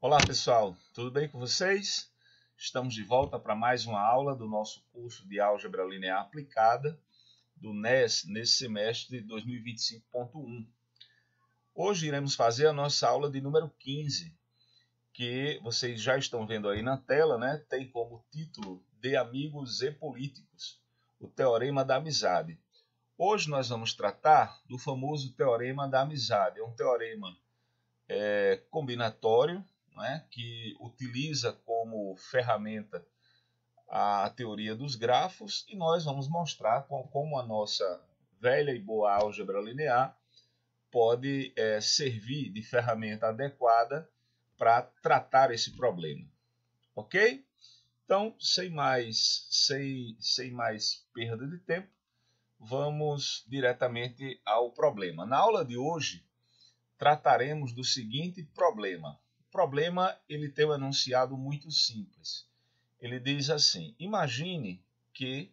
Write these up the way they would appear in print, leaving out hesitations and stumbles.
Olá pessoal, tudo bem com vocês? Estamos de volta para mais uma aula do nosso curso de Álgebra Linear Aplicada do NES nesse semestre de 2025.1. Hoje iremos fazer a nossa aula de número 15, que vocês já estão vendo aí na tela, né? Tem como título De Amigos e Políticos, o Teorema da Amizade. Hoje nós vamos tratar do famoso Teorema da Amizade. É um teorema combinatório, né, que utiliza como ferramenta a teoria dos grafos, e nós vamos mostrar como a nossa velha e boa álgebra linear pode servir de ferramenta adequada para tratar esse problema. Ok? Então, sem mais perda de tempo, vamos diretamente ao problema. Na aula de hoje, trataremos do seguinte problema. O problema ele tem um enunciado muito simples. Ele diz assim: imagine que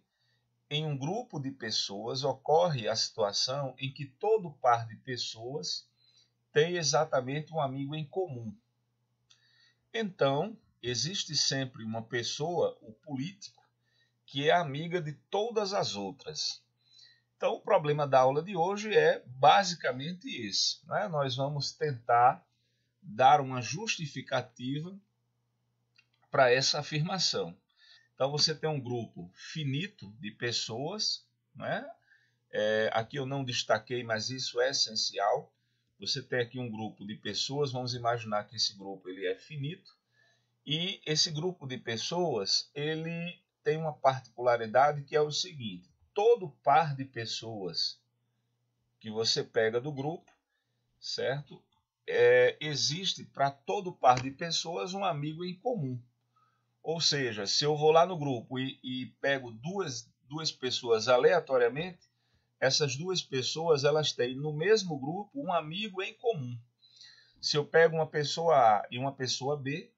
em um grupo de pessoas ocorre a situação em que todo par de pessoas tem exatamente um amigo em comum. Então, existe sempre uma pessoa, o político, que é amiga de todas as outras. Então, o problema da aula de hoje é basicamente esse, né? Nós vamos tentar dar uma justificativa para essa afirmação. Então, você tem um grupo finito de pessoas, né? Aqui eu não destaquei, mas isso é essencial. Você tem aqui um grupo de pessoas, vamos imaginar que esse grupo ele é finito, e esse grupo de pessoas ele tem uma particularidade que é o seguinte: todo par de pessoas que você pega do grupo, certo? Existe para todo par de pessoas um amigo em comum. Ou seja, se eu vou lá no grupo e pego duas pessoas aleatoriamente, essas duas pessoas elas têm no mesmo grupo um amigo em comum. Se eu pego uma pessoa A e uma pessoa B,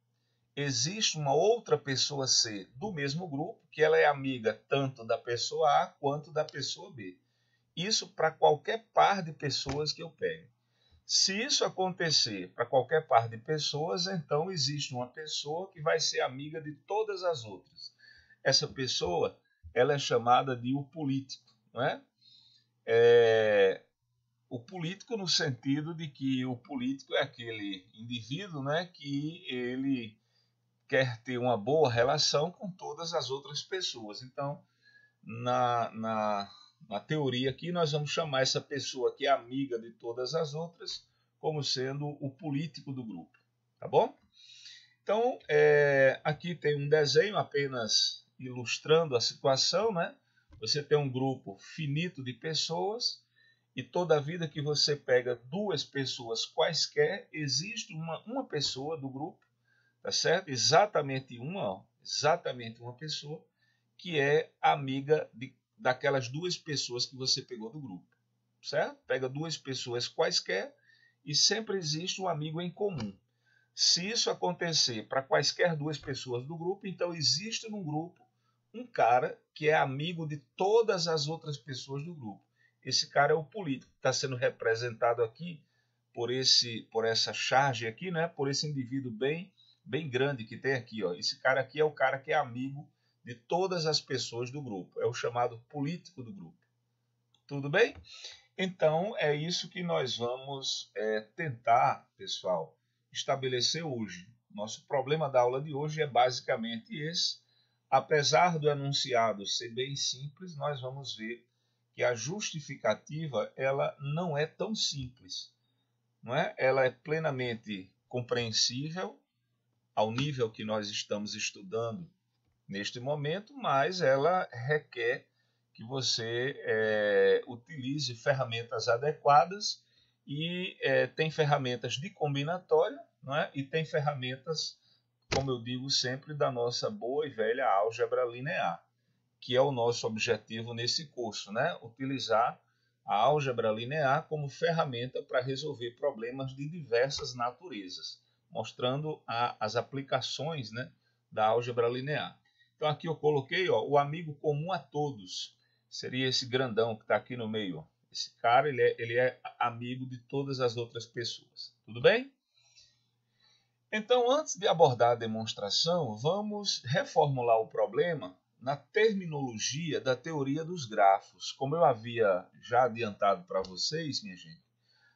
existe uma outra pessoa C do mesmo grupo, que ela é amiga tanto da pessoa A quanto da pessoa B. Isso para qualquer par de pessoas que eu pegue. Se isso acontecer para qualquer par de pessoas, então existe uma pessoa que vai ser amiga de todas as outras. Essa pessoa ela é chamada de o político, não é? O político no sentido de que o político é aquele indivíduo, né, que ele quer ter uma boa relação com todas as outras pessoas. Então, na teoria aqui, nós vamos chamar essa pessoa que é amiga de todas as outras como sendo o político do grupo, tá bom? Então, aqui tem um desenho apenas ilustrando a situação, né? Você tem um grupo finito de pessoas e toda vida que você pega duas pessoas quaisquer, existe uma pessoa do grupo, tá certo? Exatamente uma pessoa que é amiga daquelas duas pessoas que você pegou do grupo, certo? Pega duas pessoas quaisquer e sempre existe um amigo em comum. Se isso acontecer para quaisquer duas pessoas do grupo, então existe no grupo um cara que é amigo de todas as outras pessoas do grupo. Esse cara é o político, que está sendo representado aqui por essa charge aqui, né? Por esse indivíduo bem grande que tem aqui, ó. Esse cara aqui é o cara que é amigo de todas as pessoas do grupo. É o chamado político do grupo. Tudo bem? Então, é isso que nós vamos tentar, pessoal, estabelecer hoje. Nosso problema da aula de hoje é basicamente esse. Apesar do enunciado ser bem simples, nós vamos ver que a justificativa ela não é tão simples, não é? Ela é plenamente compreensível ao nível que nós estamos estudando neste momento, mas ela requer que você utilize ferramentas adequadas e tem ferramentas de combinatória, não é? E tem ferramentas, como eu digo sempre, da nossa boa e velha álgebra linear, que é o nosso objetivo nesse curso, né? Utilizar a álgebra linear como ferramenta para resolver problemas de diversas naturezas, mostrando as aplicações, né, da álgebra linear. Então aqui eu coloquei, ó, o amigo comum a todos. Seria esse grandão que está aqui no meio. Esse cara ele é amigo de todas as outras pessoas. Tudo bem? Então, antes de abordar a demonstração, vamos reformular o problema na terminologia da teoria dos grafos. Como eu havia já adiantado para vocês, minha gente,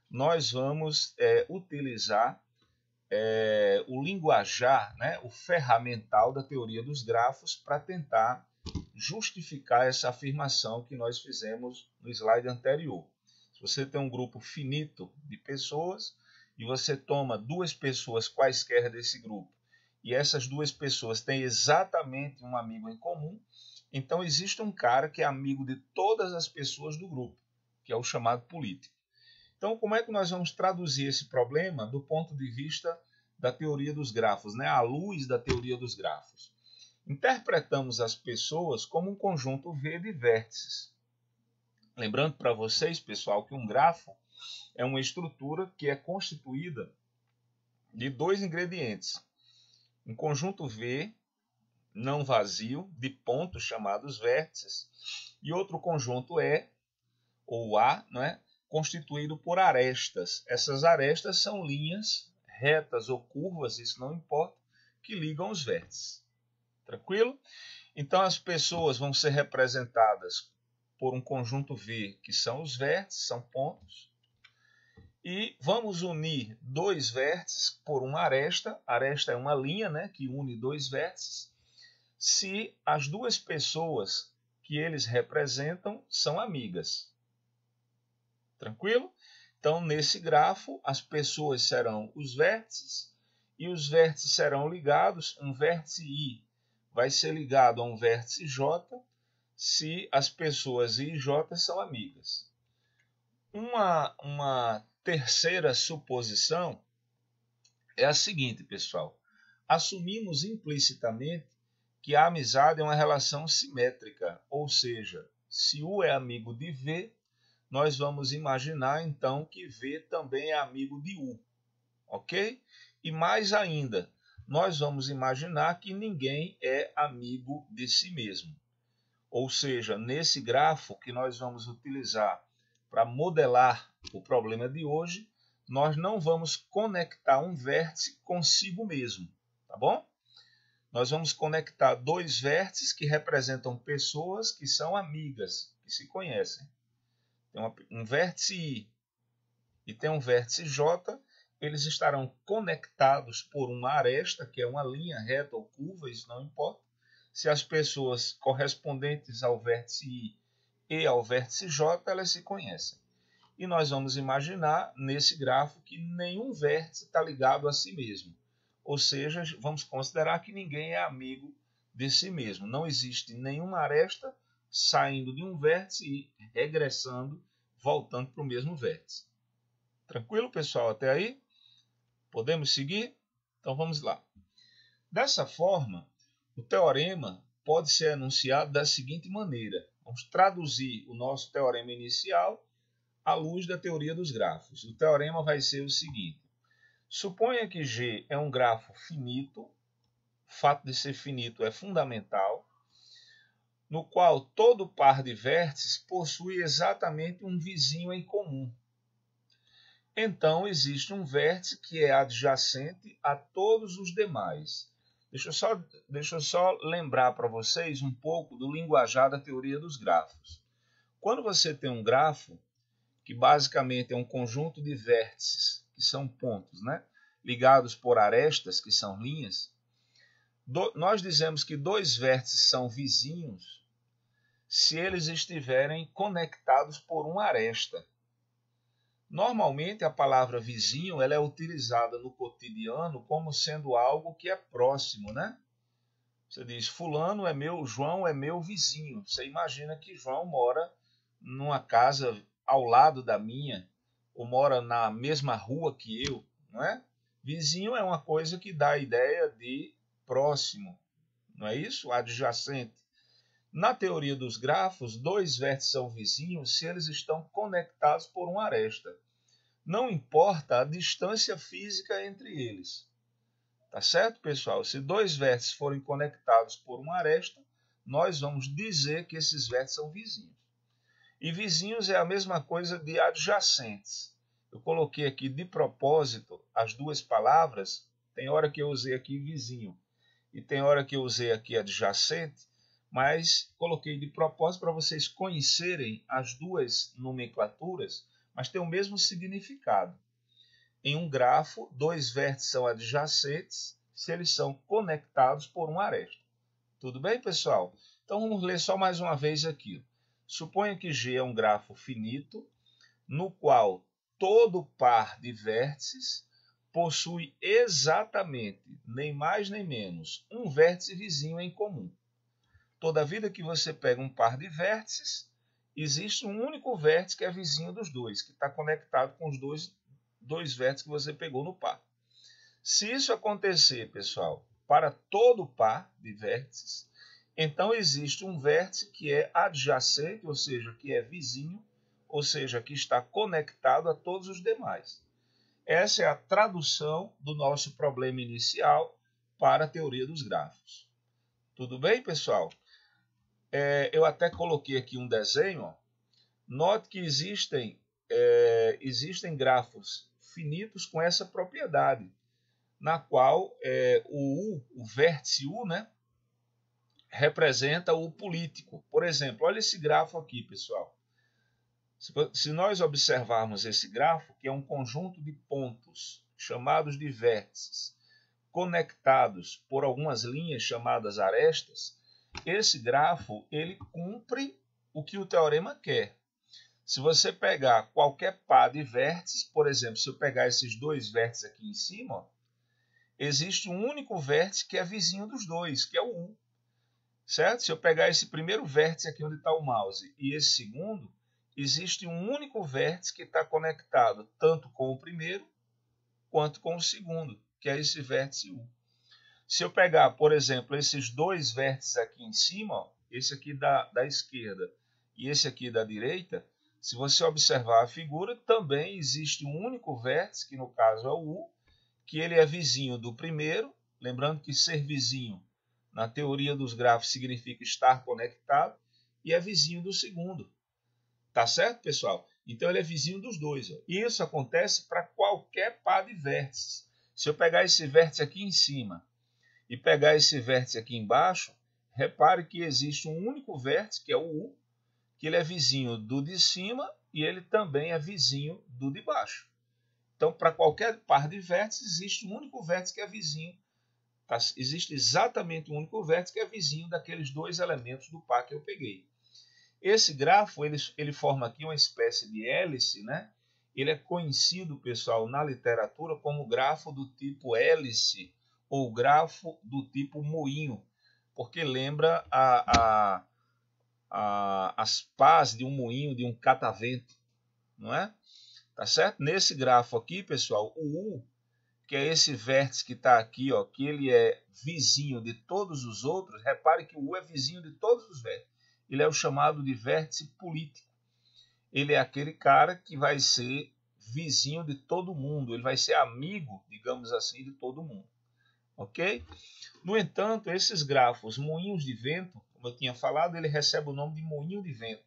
nós vamos utilizar o linguajar, né, o ferramental da teoria dos grafos para tentar justificar essa afirmação que nós fizemos no slide anterior. Se você tem um grupo finito de pessoas e você toma duas pessoas quaisquer desse grupo e essas duas pessoas têm exatamente um amigo em comum, então existe um cara que é amigo de todas as pessoas do grupo, que é o chamado político. Então, como é que nós vamos traduzir esse problema do ponto de vista da teoria dos grafos, né? À luz da teoria dos grafos? Interpretamos as pessoas como um conjunto V de vértices. Lembrando para vocês, pessoal, que um grafo é uma estrutura que é constituída de dois ingredientes. Um conjunto V não vazio de pontos chamados vértices e outro conjunto E ou A, não é? Constituído por arestas. Essas arestas são linhas retas ou curvas, isso não importa, que ligam os vértices. Tranquilo? Então as pessoas vão ser representadas por um conjunto V, que são os vértices, são pontos. E vamos unir dois vértices por uma aresta. Aresta é uma linha, né, que une dois vértices, se as duas pessoas que eles representam são amigas. Tranquilo? Então, nesse grafo, as pessoas serão os vértices e os vértices serão ligados. Um vértice I vai ser ligado a um vértice J se as pessoas I e J são amigas. Uma terceira suposição é a seguinte, pessoal. Assumimos implicitamente que a amizade é uma relação simétrica, ou seja, se U é amigo de V, nós vamos imaginar então que V também é amigo de U, ok? E mais ainda, nós vamos imaginar que ninguém é amigo de si mesmo. Ou seja, nesse grafo que nós vamos utilizar para modelar o problema de hoje, nós não vamos conectar um vértice consigo mesmo, tá bom? Nós vamos conectar dois vértices que representam pessoas que são amigas, que se conhecem. Tem um vértice I e tem um vértice J, eles estarão conectados por uma aresta, que é uma linha reta ou curva, isso não importa. Se as pessoas correspondentes ao vértice I e ao vértice J, elas se conhecem. E nós vamos imaginar nesse grafo que nenhum vértice está ligado a si mesmo. Ou seja, vamos considerar que ninguém é amigo de si mesmo. Não existe nenhuma aresta saindo de um vértice e regressando, voltando para o mesmo vértice. Tranquilo, pessoal? Até aí? Podemos seguir? Então vamos lá. Dessa forma, o teorema pode ser enunciado da seguinte maneira. Vamos traduzir o nosso teorema inicial à luz da teoria dos grafos. O teorema vai ser o seguinte. Suponha que G é um grafo finito, o fato de ser finito é fundamental, no qual todo par de vértices possui exatamente um vizinho em comum. Então, existe um vértice que é adjacente a todos os demais. Deixa eu só lembrar para vocês um pouco do linguajar da teoria dos grafos. Quando você tem um grafo, que basicamente é um conjunto de vértices, que são pontos, né, ligados por arestas, que são linhas, nós dizemos que dois vértices são vizinhos se eles estiverem conectados por uma aresta. Normalmente, a palavra vizinho ela é utilizada no cotidiano como sendo algo que é próximo, né? Você diz, fulano é meu, João é meu vizinho. Você imagina que João mora numa casa ao lado da minha, ou mora na mesma rua que eu, não é? Vizinho é uma coisa que dá a ideia de próximo, não é isso? Adjacente. Na teoria dos grafos, dois vértices são vizinhos se eles estão conectados por uma aresta. Não importa a distância física entre eles. Tá certo, pessoal? Se dois vértices forem conectados por uma aresta, nós vamos dizer que esses vértices são vizinhos. E vizinhos é a mesma coisa de adjacentes. Eu coloquei aqui de propósito as duas palavras Tem hora que eu usei aqui vizinho e tem hora que eu usei aqui adjacente, mas coloquei de propósito para vocês conhecerem as duas nomenclaturas, mas tem o mesmo significado. Em um grafo, dois vértices são adjacentes se eles são conectados por uma aresta. Tudo bem, pessoal? Então vamos ler só mais uma vez aqui. Suponha que G é um grafo finito, no qual todo par de vértices possui exatamente, nem mais nem menos, um vértice vizinho em comum. Toda vida que você pega um par de vértices, existe um único vértice que é vizinho dos dois, que está conectado com os dois vértices que você pegou no par. Se isso acontecer, pessoal, para todo par de vértices, então existe um vértice que é adjacente, ou seja, que é vizinho, ou seja, que está conectado a todos os demais. Essa é a tradução do nosso problema inicial para a teoria dos grafos. Tudo bem, pessoal? Eu até coloquei aqui um desenho. Ó. Note que existem grafos finitos com essa propriedade, na qual o vértice U, né, representa o político. Por exemplo, olha esse grafo aqui, pessoal. Se nós observarmos esse grafo, que é um conjunto de pontos chamados de vértices, conectados por algumas linhas chamadas arestas, esse grafo ele cumpre o que o teorema quer. Se você pegar qualquer par de vértices, por exemplo, se eu pegar esses dois vértices aqui em cima, ó, existe um único vértice que é vizinho dos dois, que é o U. Certo? Se eu pegar esse primeiro vértice aqui onde está o mouse e esse segundo, existe um único vértice que está conectado tanto com o primeiro quanto com o segundo, que é esse vértice U. Se eu pegar, por exemplo, esses dois vértices aqui em cima, ó, esse aqui da esquerda e esse aqui da direita, se você observar a figura, também existe um único vértice, que no caso é o U, que ele é vizinho do primeiro, lembrando que ser vizinho na teoria dos grafos significa estar conectado, e é vizinho do segundo. Tá certo, pessoal? Então ele é vizinho dos dois. Ó. E isso acontece para qualquer par de vértices. Se eu pegar esse vértice aqui em cima e pegar esse vértice aqui embaixo, repare que existe um único vértice, que é o U, que ele é vizinho do de cima e ele também é vizinho do de baixo. Então, para qualquer par de vértices, existe um único vértice que é vizinho. Tá? Existe exatamente um único vértice que é vizinho daqueles dois elementos do par que eu peguei. Esse grafo ele forma aqui uma espécie de hélice, né? Ele é conhecido, pessoal, na literatura como grafo do tipo hélice ou grafo do tipo moinho, porque lembra as pás de um moinho, de um catavento, não é? Tá certo? Nesse grafo aqui, pessoal, o U, que é esse vértice que está aqui, ó, que ele é vizinho de todos os outros, repare que o U é vizinho de todos os vértices. Ele é o chamado de vértice político. Ele é aquele cara que vai ser vizinho de todo mundo, ele vai ser amigo, digamos assim, de todo mundo. Ok? No entanto, esses grafos moinhos de vento, como eu tinha falado, ele recebe o nome de moinho de vento.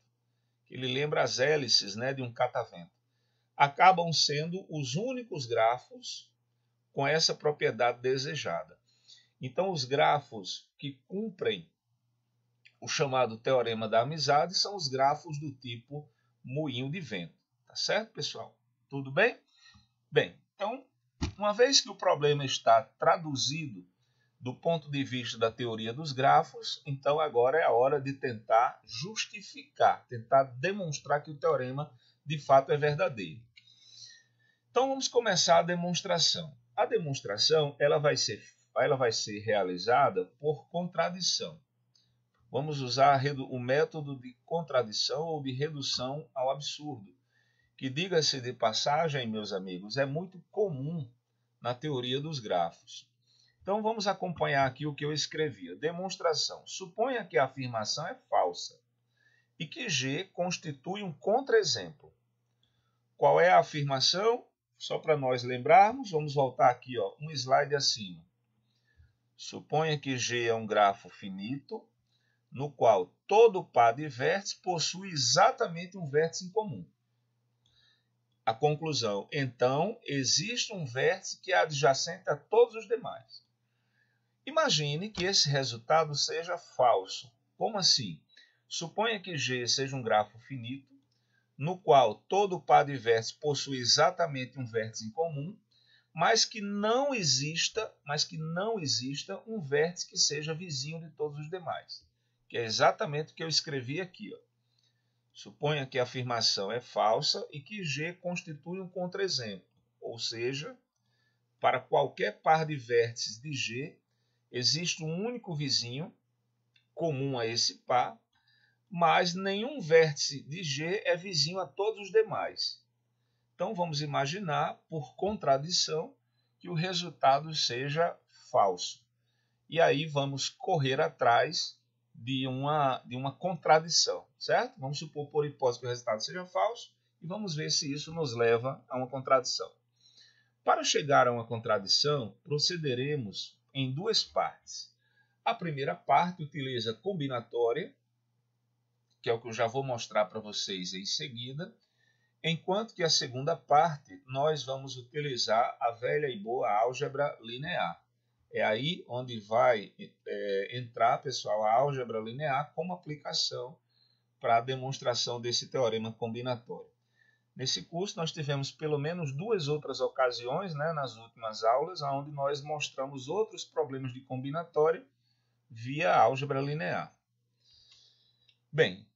Ele lembra as hélices, né, de um catavento. Acabam sendo os únicos grafos com essa propriedade desejada. Então, os grafos que cumprem o chamado teorema da amizade são os grafos do tipo moinho de vento. Tá certo, pessoal? Tudo bem? Bem, então, uma vez que o problema está traduzido do ponto de vista da teoria dos grafos, então agora é a hora de tentar justificar, tentar demonstrar que o teorema de fato é verdadeiro. Então vamos começar a demonstração. A demonstração ela vai ser realizada por contradição. Vamos usar o método de contradição ou de redução ao absurdo, que, diga-se de passagem, meus amigos, é muito comum na teoria dos grafos. Então vamos acompanhar aqui o que eu escrevi. Demonstração. Suponha que a afirmação é falsa e que G constitui um contra-exemplo. Qual é a afirmação? Só para nós lembrarmos, vamos voltar aqui, ó, um slide acima. Suponha que G é um grafo finito, no qual todo par de vértices possui exatamente um vértice em comum. a conclusão. Então, existe um vértice que é adjacente a todos os demais. Imagine que esse resultado seja falso. Como assim? Suponha que G seja um grafo finito, no qual todo par de vértices possui exatamente um vértice em comum, mas que não exista um vértice que seja vizinho de todos os demais. Que é exatamente o que eu escrevi aqui. Ó. Suponha que a afirmação é falsa e que G constitui um contra-exemplo, ou seja, para qualquer par de vértices de G, existe um único vizinho comum a esse par, mas nenhum vértice de G é vizinho a todos os demais. Então vamos imaginar, por contradição, que o resultado seja falso. E aí vamos correr atrás de uma contradição, certo? Vamos supor, por hipótese, que o resultado seja falso e vamos ver se isso nos leva a uma contradição. Para chegar a uma contradição, procederemos em duas partes. A primeira parte utiliza combinatória, que é o que eu já vou mostrar para vocês em seguida, enquanto que a segunda parte nós vamos utilizar a velha e boa álgebra linear. É aí onde vai entrar, pessoal, a álgebra linear como aplicação para a demonstração desse teorema combinatório. Nesse curso nós tivemos pelo menos duas outras ocasiões, nas últimas aulas, onde nós mostramos outros problemas de combinatório via álgebra linear. Bem,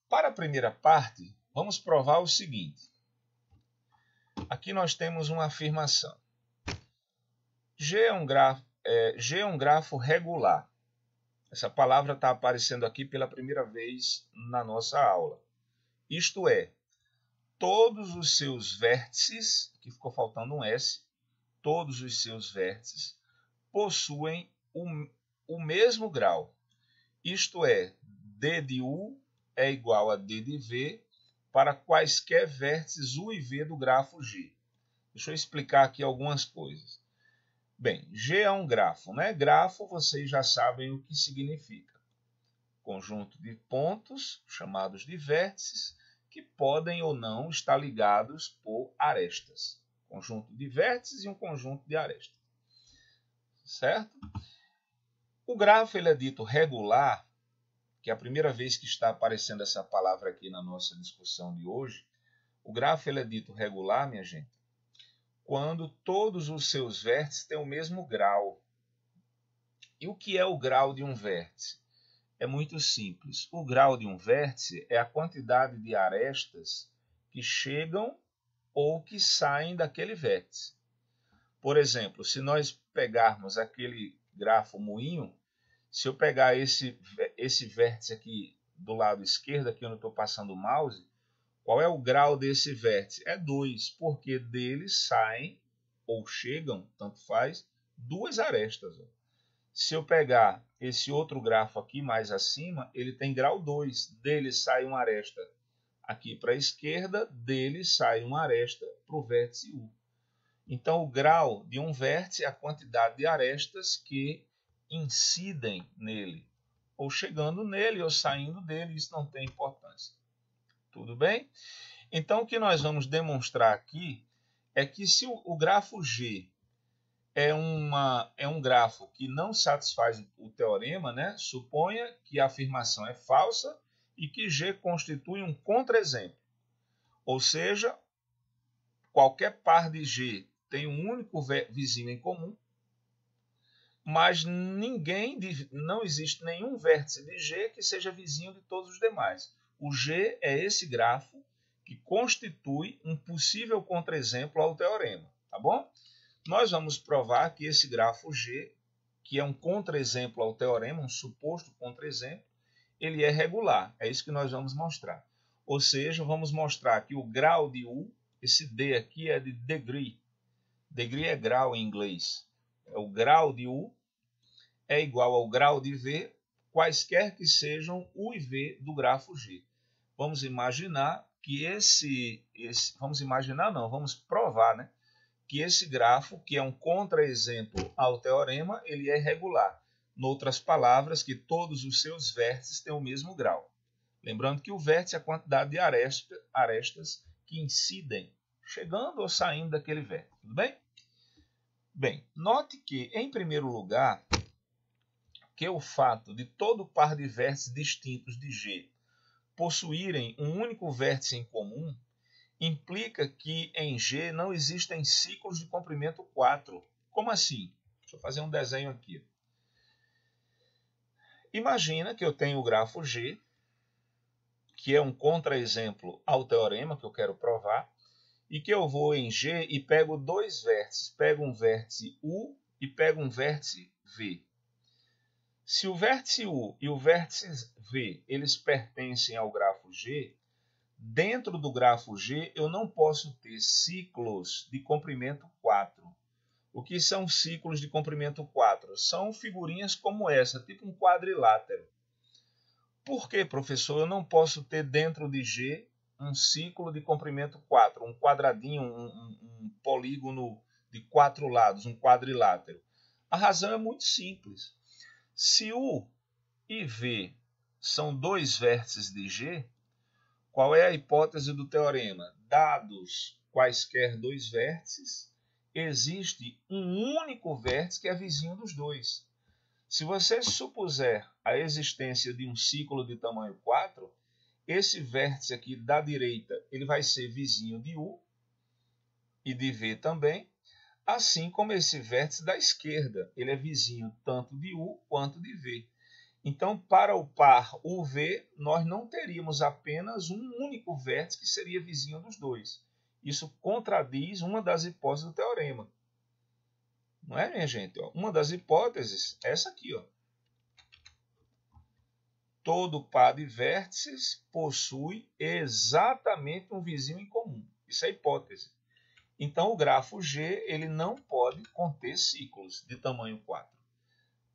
para a primeira parte, vamos provar o seguinte. Aqui nós temos uma afirmação. G é um grafo regular. Essa palavra está aparecendo aqui pela primeira vez na nossa aula. Isto é, todos os seus vértices, aqui ficou faltando um S, todos os seus vértices possuem o mesmo grau. Isto é, D de U é igual a D de V para quaisquer vértices U e V do grafo G. Deixa eu explicar aqui algumas coisas. Bem, G é um grafo, né? Grafo, vocês já sabem o que significa. Conjunto de pontos, chamados de vértices, que podem ou não estar ligados por arestas. Conjunto de vértices e um conjunto de arestas. Certo? O grafo ele é dito regular, que é a primeira vez que está aparecendo essa palavra aqui na nossa discussão de hoje. O grafo ele é dito regular, minha gente, quando todos os seus vértices têm o mesmo grau. E o que é o grau de um vértice? É muito simples. O grau de um vértice é a quantidade de arestas que chegam ou que saem daquele vértice. Por exemplo, se nós pegarmos aquele grafo moinho, se eu pegar esse vértice aqui do lado esquerdo, aqui onde eu estou passando o mouse, qual é o grau desse vértice? É 2, porque dele saem ou chegam, tanto faz, duas arestas. Se eu pegar esse outro grafo aqui mais acima, ele tem grau 2. Dele sai uma aresta aqui para a esquerda, dele sai uma aresta para o vértice U. Então, o grau de um vértice é a quantidade de arestas que incidem nele, ou chegando nele ou saindo dele, isso não tem importância. Tudo bem? Então, o que nós vamos demonstrar aqui é que se o grafo G é um grafo que não satisfaz o teorema, suponha que a afirmação é falsa e que G constitui um contra-exemplo. Ou seja, qualquer par de G tem um único vizinho em comum, mas não existe nenhum vértice de G que seja vizinho de todos os demais. O G é esse grafo que constitui um possível contra-exemplo ao teorema, tá bom? Nós vamos provar que esse grafo G, que é um contra-exemplo ao teorema, um suposto contra-exemplo, ele é regular. É isso que nós vamos mostrar. Ou seja, vamos mostrar que o grau de U, esse D aqui é de degree. Degree é grau em inglês. O grau de U é igual ao grau de V, quaisquer que sejam U e V do grafo G. Vamos imaginar que vamos provar, que esse grafo, que é um contra-exemplo ao teorema, ele é regular. Noutras palavras, que todos os seus vértices têm o mesmo grau. Lembrando que o vértice é a quantidade de arestas que incidem, chegando ou saindo daquele vértice, tudo bem? Bem, note que, em primeiro lugar, que o fato de todo par de vértices distintos de G possuírem um único vértice em comum implica que em G não existem ciclos de comprimento 4. Como assim? Deixa eu fazer um desenho aqui. Imagina que eu tenho o grafo G, que é um contra-exemplo ao teorema que eu quero provar, e que eu vou em G e pego dois vértices. Pego um vértice U e pego um vértice V. Se o vértice U e o vértice V eles pertencem ao grafo G, dentro do grafo G eu não posso ter ciclos de comprimento 4. O que são ciclos de comprimento 4? São figurinhas como essa, tipo um quadrilátero. Por que, professor, eu não posso ter dentro de G um ciclo de comprimento 4, um quadradinho, um polígono de 4 lados, um quadrilátero? A razão é muito simples. Se U e V são dois vértices de G, qual é a hipótese do teorema? Dados quaisquer dois vértices, existe um único vértice que é vizinho dos dois. Se você supuser a existência de um ciclo de tamanho 4, esse vértice aqui da direita ele vai ser vizinho de U e de V também, assim como esse vértice da esquerda, ele é vizinho tanto de U quanto de V. Então, para o par UV, nós não teríamos apenas um único vértice que seria vizinho dos dois. Isso contradiz uma das hipóteses do teorema. Não é, minha gente? Uma das hipóteses é essa aqui. Todo par de vértices possui exatamente um vizinho em comum. Isso é hipótese. Então, o grafo G ele não pode conter ciclos de tamanho 4.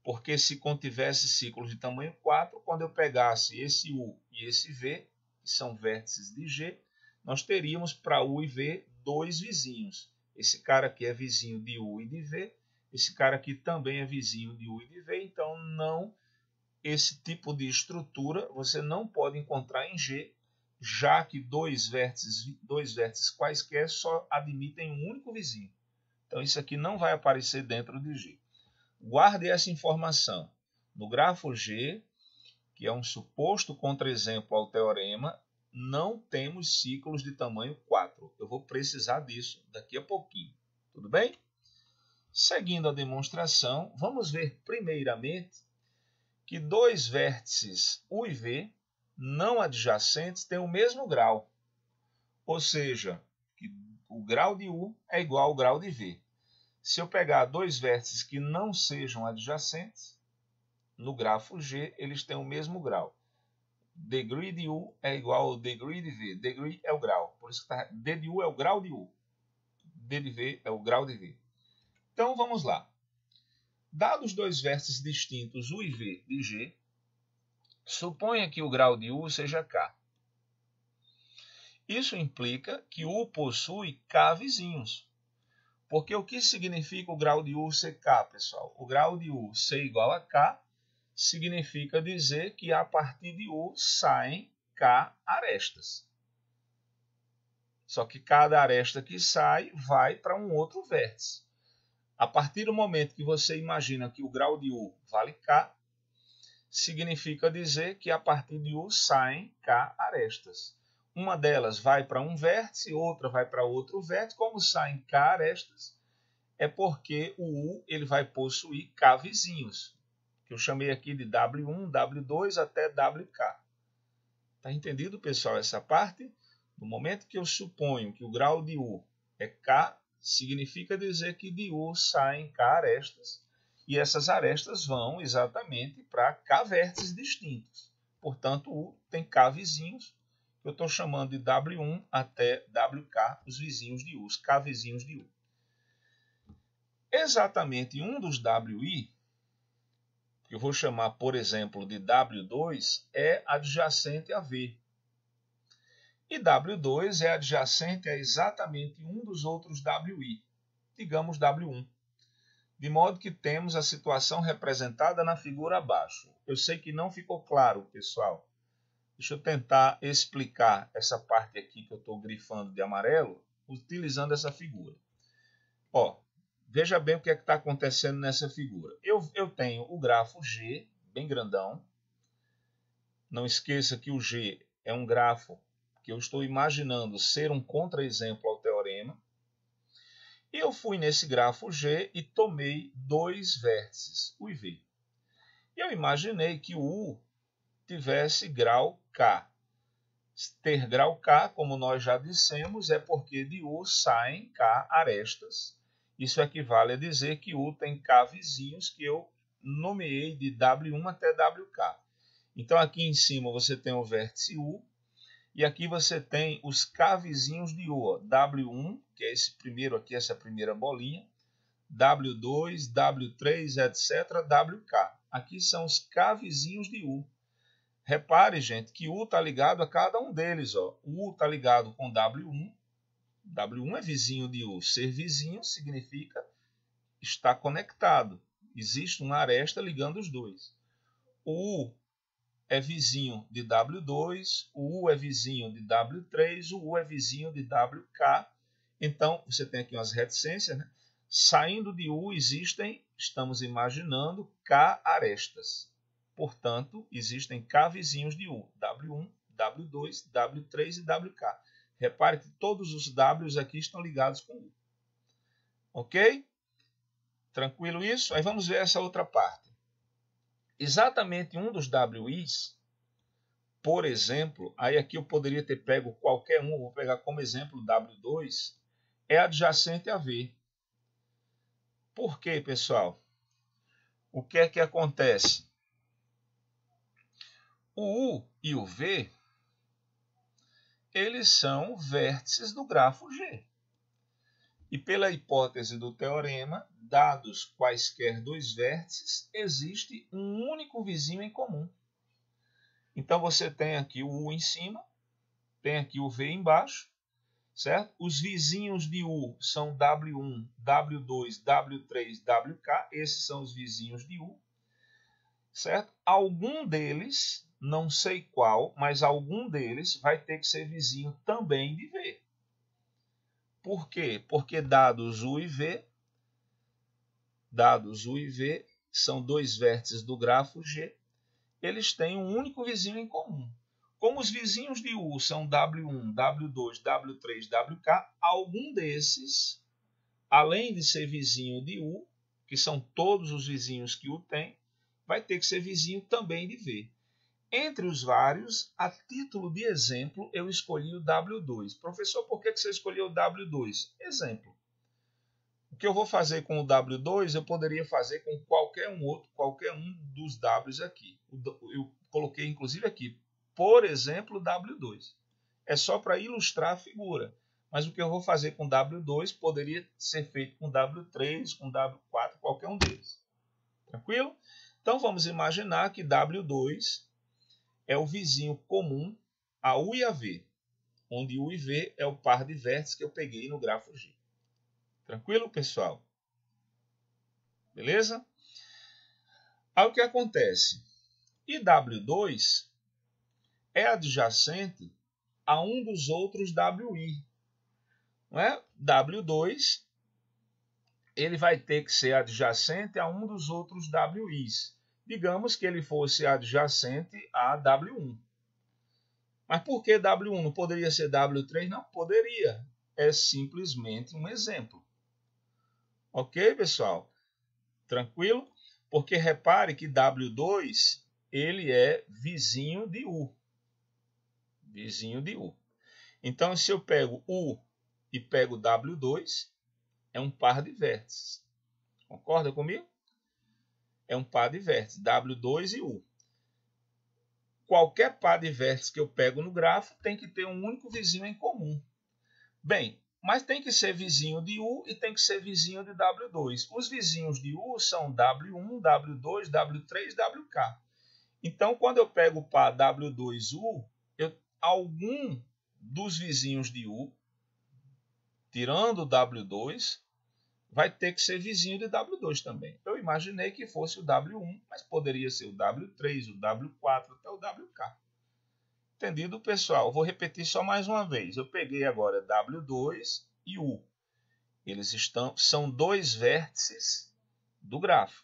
Porque se contivesse ciclos de tamanho 4, quando eu pegasse esse U e esse V, que são vértices de G, nós teríamos para U e V dois vizinhos. Esse cara aqui é vizinho de U e de V, esse cara aqui também é vizinho de U e de V, então não, esse tipo de estrutura você não pode encontrar em G, já que dois vértices quaisquer só admitem um único vizinho. Então isso aqui não vai aparecer dentro de G. Guarde essa informação. No grafo G, que é um suposto contra-exemplo ao teorema, não temos ciclos de tamanho 4. Eu vou precisar disso daqui a pouquinho. Tudo bem? Seguindo a demonstração, vamos ver primeiramente que dois vértices U e V não adjacentes têm o mesmo grau. Ou seja, que o grau de U é igual ao grau de V. Se eu pegar dois vértices que não sejam adjacentes, no grafo G, eles têm o mesmo grau. Degree de U é igual ao degree de V. Degree é o grau. Por isso que D de U é o grau de U. D de V é o grau de V. Então, vamos lá. Dados dois vértices distintos, U e V, de G, suponha que o grau de U seja K. Isso implica que U possui K vizinhos. Porque o que significa o grau de U ser K, pessoal? O grau de U ser igual a K significa dizer que a partir de U saem K arestas. Só que cada aresta que sai vai para um outro vértice. A partir do momento que você imagina que o grau de U vale K, significa dizer que a partir de U saem K arestas. Uma delas vai para um vértice, outra vai para outro vértice. Como saem K arestas, é porque o U ele vai possuir K vizinhos, que eu chamei aqui de W1, W2 até WK. Está entendido, pessoal, essa parte? No momento que eu suponho que o grau de U é K, significa dizer que de U saem K arestas, e essas arestas vão exatamente para K vértices distintos. Portanto, U tem K vizinhos, que eu estou chamando de W1 até WK, os vizinhos de U, os K vizinhos de U. Exatamente um dos WI, que eu vou chamar, por exemplo, de W2, é adjacente a V. E W2 é adjacente a exatamente um dos outros WI, digamos W1. De modo que temos a situação representada na figura abaixo. Eu sei que não ficou claro, pessoal. Deixa eu tentar explicar essa parte aqui que eu estou grifando de amarelo. utilizando essa figura. Ó, veja bem o que é que está acontecendo nessa figura. Eu tenho o grafo G, bem grandão. Não esqueça que o G é um grafo que eu estou imaginando ser um contra-exemplo ao teorema. E eu fui nesse grafo G e tomei dois vértices, U e V. E eu imaginei que o U tivesse grau K. Ter grau K, como nós já dissemos, é porque de U saem K arestas. Isso equivale a dizer que U tem K vizinhos que eu nomeei de W1 até WK. Então aqui em cima você tem o vértice U e aqui você tem os K vizinhos de U. Ó. W1, que é esse primeiro aqui, essa primeira bolinha, W2, W3, etc., WK. Aqui são os K vizinhos de U. Repare, gente, que U está ligado a cada um deles. Ó. O U está ligado com W1. W1 é vizinho de U. Ser vizinho significa estar conectado. Existe uma aresta ligando os dois. O U é vizinho de W2, o U é vizinho de W3, o U é vizinho de WK. Então, você tem aqui umas reticências, né? Saindo de U existem, estamos imaginando, K arestas. Portanto, existem K vizinhos de U, W1, W2, W3 e WK. Repare que todos os Ws aqui estão ligados com U. Ok? Tranquilo isso? Aí vamos ver essa outra parte. Exatamente um dos WIs, por exemplo, aí aqui eu poderia ter pego qualquer um, vou pegar como exemplo o W2, é adjacente a V. Por quê, pessoal? O que é que acontece? O U e o V, eles são vértices do grafo G. E pela hipótese do teorema, dados quaisquer dois vértices, existe um único vizinho em comum. Então você tem aqui o U em cima, tem aqui o V embaixo, certo? Os vizinhos de U são W1, W2, W3, WK, esses são os vizinhos de U, certo? Algum deles, não sei qual, mas algum deles vai ter que ser vizinho também de V. Por quê? Porque dados U e V são dois vértices do grafo G, eles têm um único vizinho em comum. Como os vizinhos de U são W1, W2, W3, WK, algum desses, além de ser vizinho de U, que são todos os vizinhos que U tem, vai ter que ser vizinho também de V. Entre os vários, a título de exemplo, eu escolhi o W2. Professor, por que você escolheu o W2? Exemplo. O que eu vou fazer com o W2, eu poderia fazer com qualquer um dos Ws aqui. Eu coloquei inclusive aqui, por exemplo, W2. É só para ilustrar a figura. Mas o que eu vou fazer com W2 poderia ser feito com W3, com W4, qualquer um deles. Tranquilo? Então vamos imaginar que W2 é o vizinho comum a U e a V, onde U e V é o par de vértices que eu peguei no grafo G. Tranquilo, pessoal? Beleza? Aí o que acontece? E W2 é adjacente a um dos outros WI. Não é? W2 ele vai ter que ser adjacente a um dos outros WIs. Digamos que ele fosse adjacente a W1. Mas por que W1? Não poderia ser W3? Não, poderia. É simplesmente um exemplo. Ok, pessoal? Tranquilo? Porque repare que W2 ele é vizinho de U. Vizinho de U. Então, se eu pego U e pego W2, é um par de vértices. Concorda comigo? É um par de vértices, W2 e U. Qualquer par de vértices que eu pego no grafo tem que ter um único vizinho em comum. Bem, mas tem que ser vizinho de U e tem que ser vizinho de W2. Os vizinhos de U são W1, W2, W3, WK. Então, quando eu pego o par W2U, algum dos vizinhos de U, tirando o W2, vai ter que ser vizinho de W2 também. Eu imaginei que fosse o W1, mas poderia ser o W3, o W4, até o WK. Entendido, pessoal? Vou repetir só mais uma vez. Eu peguei agora W2 e U. São dois vértices do grafo.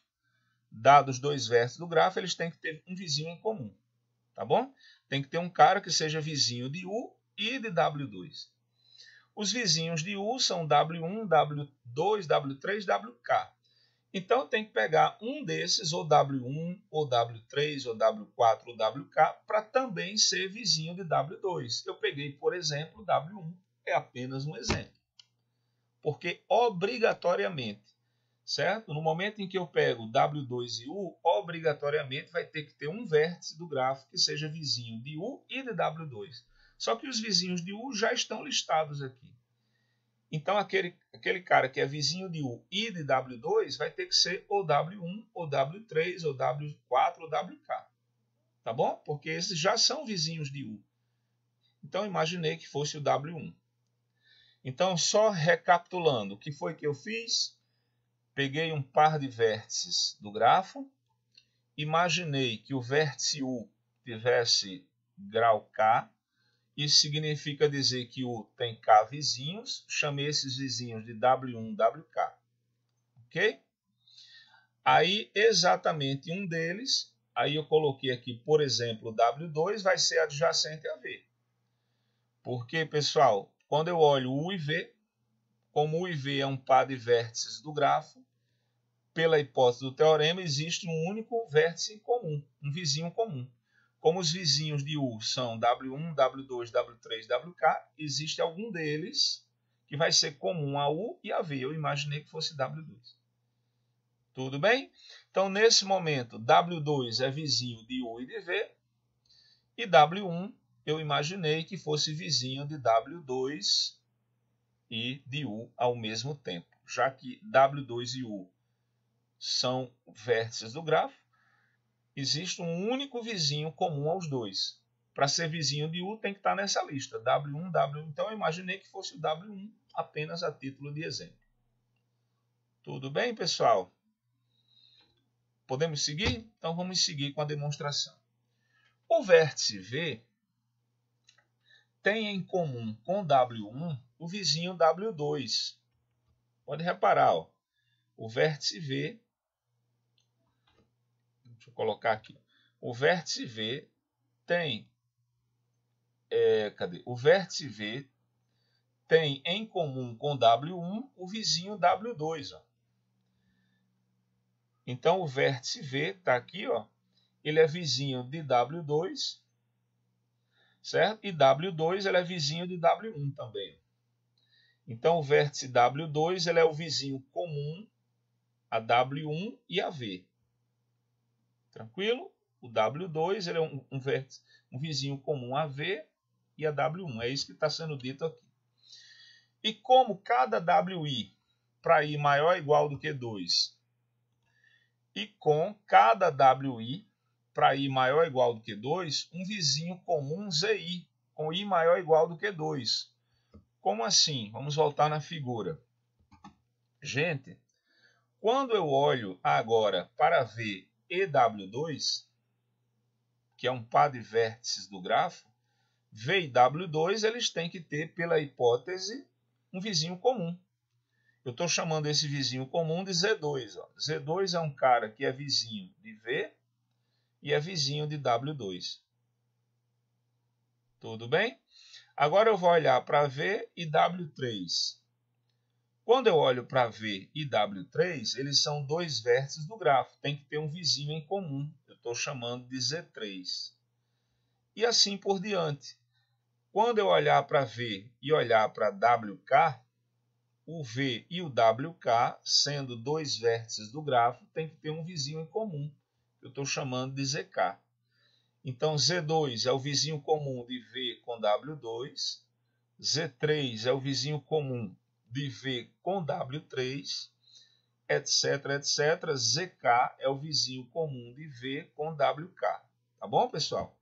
Dados dois vértices do grafo, eles têm que ter um vizinho em comum. Tá bom? Tem que ter um cara que seja vizinho de U e de W2. Os vizinhos de U são W1, W2, W3, WK. Então, tem que pegar um desses, ou W1, ou W3, ou W4, ou WK, para também ser vizinho de W2. Eu peguei, por exemplo, W1, é apenas um exemplo. Porque, obrigatoriamente, certo? No momento em que eu pego W2 e U, obrigatoriamente vai ter que ter um vértice do grafo que seja vizinho de U e de W2. Só que os vizinhos de U já estão listados aqui. Então, aquele cara que é vizinho de U e de W2 vai ter que ser ou W1, ou W3, ou W4, ou WK. Tá bom? Porque esses já são vizinhos de U. Então, imaginei que fosse o W1. Então, só recapitulando, o que foi que eu fiz? Peguei um par de vértices do grafo, imaginei que o vértice U tivesse grau K, isso significa dizer que U tem K vizinhos, chamei esses vizinhos de W1, WK. Ok? Aí, exatamente um deles, aí eu coloquei aqui, por exemplo, W2 vai ser adjacente a V. Porque, pessoal, quando eu olho U e V, como U e V é um par de vértices do grafo, pela hipótese do teorema, existe um único vértice em comum, um vizinho comum. Como os vizinhos de U são W1, W2, W3, WK, existe algum deles que vai ser comum a U e a V. Eu imaginei que fosse W2. Tudo bem? Então, nesse momento, W2 é vizinho de U e de V, e W1 eu imaginei que fosse vizinho de W2 e de U ao mesmo tempo, já que W2 e U são vértices do grafo, existe um único vizinho comum aos dois. Para ser vizinho de U tem que estar nessa lista, W1, W1. Então eu imaginei que fosse o W1 apenas a título de exemplo. Tudo bem, pessoal? Podemos seguir? Então vamos seguir com a demonstração. O vértice V tem em comum com W1 o vizinho W2. Pode reparar, ó, o vértice V, deixa eu colocar aqui, o vértice V tem, o vértice V tem em comum com W1 o vizinho W2. Ó. Então, o vértice V está aqui, ó, ele é vizinho de W2, certo? E W2 ele é vizinho de W1 também. Então, o vértice W2 ele é o vizinho comum a W1 e a V. Tranquilo? O W2 ele é um vizinho comum a V e a W1. É isso que está sendo dito aqui. E como cada WI para I maior ou igual do que 2, e com cada WI para I maior ou igual do que 2, um vizinho comum ZI, com I maior ou igual do que 2. Como assim? Vamos voltar na figura. Gente, quando eu olho agora para V e W2, que é um par de vértices do grafo, V e W2 eles têm que ter, pela hipótese, um vizinho comum. Eu estou chamando esse vizinho comum de Z2. Ó. Z2 é um cara que é vizinho de V e é vizinho de W2. Tudo bem? Agora eu vou olhar para V e W3. Quando eu olho para V e W3, eles são dois vértices do grafo. Tem que ter um vizinho em comum. Eu estou chamando de Z3. E assim por diante. Quando eu olhar para V e olhar para WK, o V e o WK, sendo dois vértices do grafo, tem que ter um vizinho em comum. Eu estou chamando de ZK. Então, Z2 é o vizinho comum de V com W2. Z3 é o vizinho comum de V com W3, etc, etc. ZK é o vizinho comum de V com WK. Tá bom, pessoal?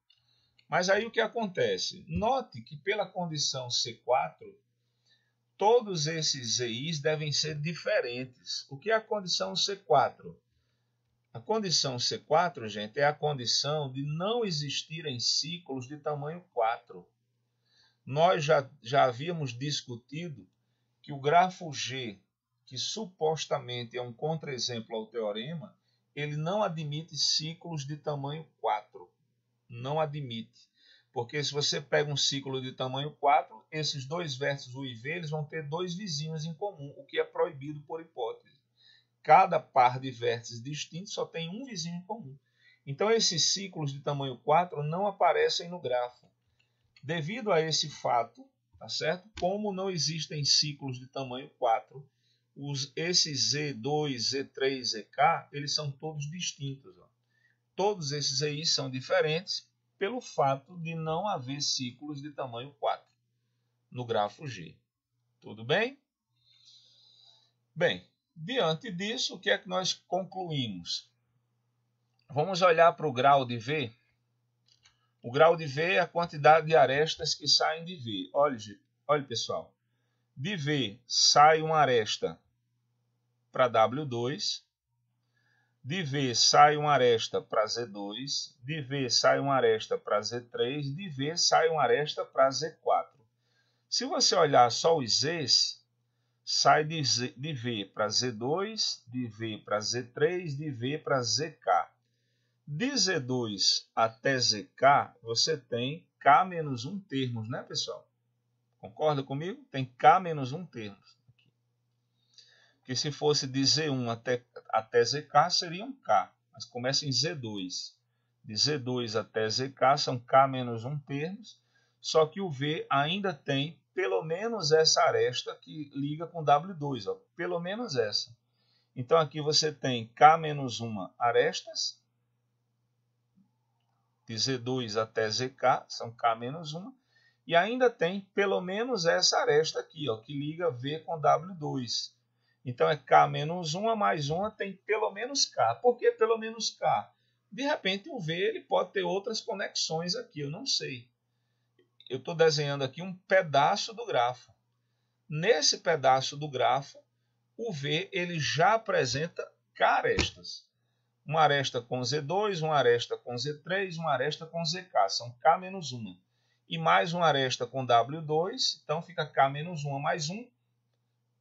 Mas aí o que acontece? Note que pela condição C4, todos esses ZIs devem ser diferentes. O que é a condição C4? A condição C4, gente, é a condição de não existirem ciclos de tamanho 4. Nós já havíamos discutido que o grafo G, que supostamente é um contra-exemplo ao teorema, ele não admite ciclos de tamanho 4. Não admite. Porque se você pega um ciclo de tamanho 4, esses dois vértices U e V eles vão ter dois vizinhos em comum, o que é proibido por hipótese. Cada par de vértices distintos só tem um vizinho em comum. Então, esses ciclos de tamanho 4 não aparecem no grafo. Devido a esse fato, tá certo? Como não existem ciclos de tamanho 4, esses Z2, Z3, ZK, eles são todos distintos. Ó. Todos esses aí são diferentes pelo fato de não haver ciclos de tamanho 4 no grafo G. Tudo bem? Bem, diante disso, o que é que nós concluímos? Vamos olhar para o grau de V. O grau de V é a quantidade de arestas que saem de V. Olha pessoal, de V sai uma aresta para W2, de V sai uma aresta para Z2, de V sai uma aresta para Z3, de V sai uma aresta para Z4. Se você olhar só os Zs, sai de V para Z2, de V para Z3, de V para ZK. De Z2 até ZK, você tem K-1 termos, né, pessoal? Concorda comigo? Tem K-1 termos. Porque se fosse de Z1 até ZK, seria um K. Mas começa em Z2. De Z2 até ZK são K-1 termos. Só que o V ainda tem pelo menos essa aresta que liga com W2. Ó, pelo menos essa. Então aqui você tem K-1 arestas. De Z2 até ZK são K-1. E ainda tem pelo menos essa aresta aqui, ó, que liga V com W2. Então é K-1 mais 1 tem pelo menos K. Por que pelo menos K? De repente o V ele pode ter outras conexões aqui, eu não sei. Eu estou desenhando aqui um pedaço do grafo. Nesse pedaço do grafo, o V ele já apresenta K arestas. Uma aresta com Z2, uma aresta com Z3, uma aresta com ZK. São K-1. E mais uma aresta com W2, então fica K-1 mais 1.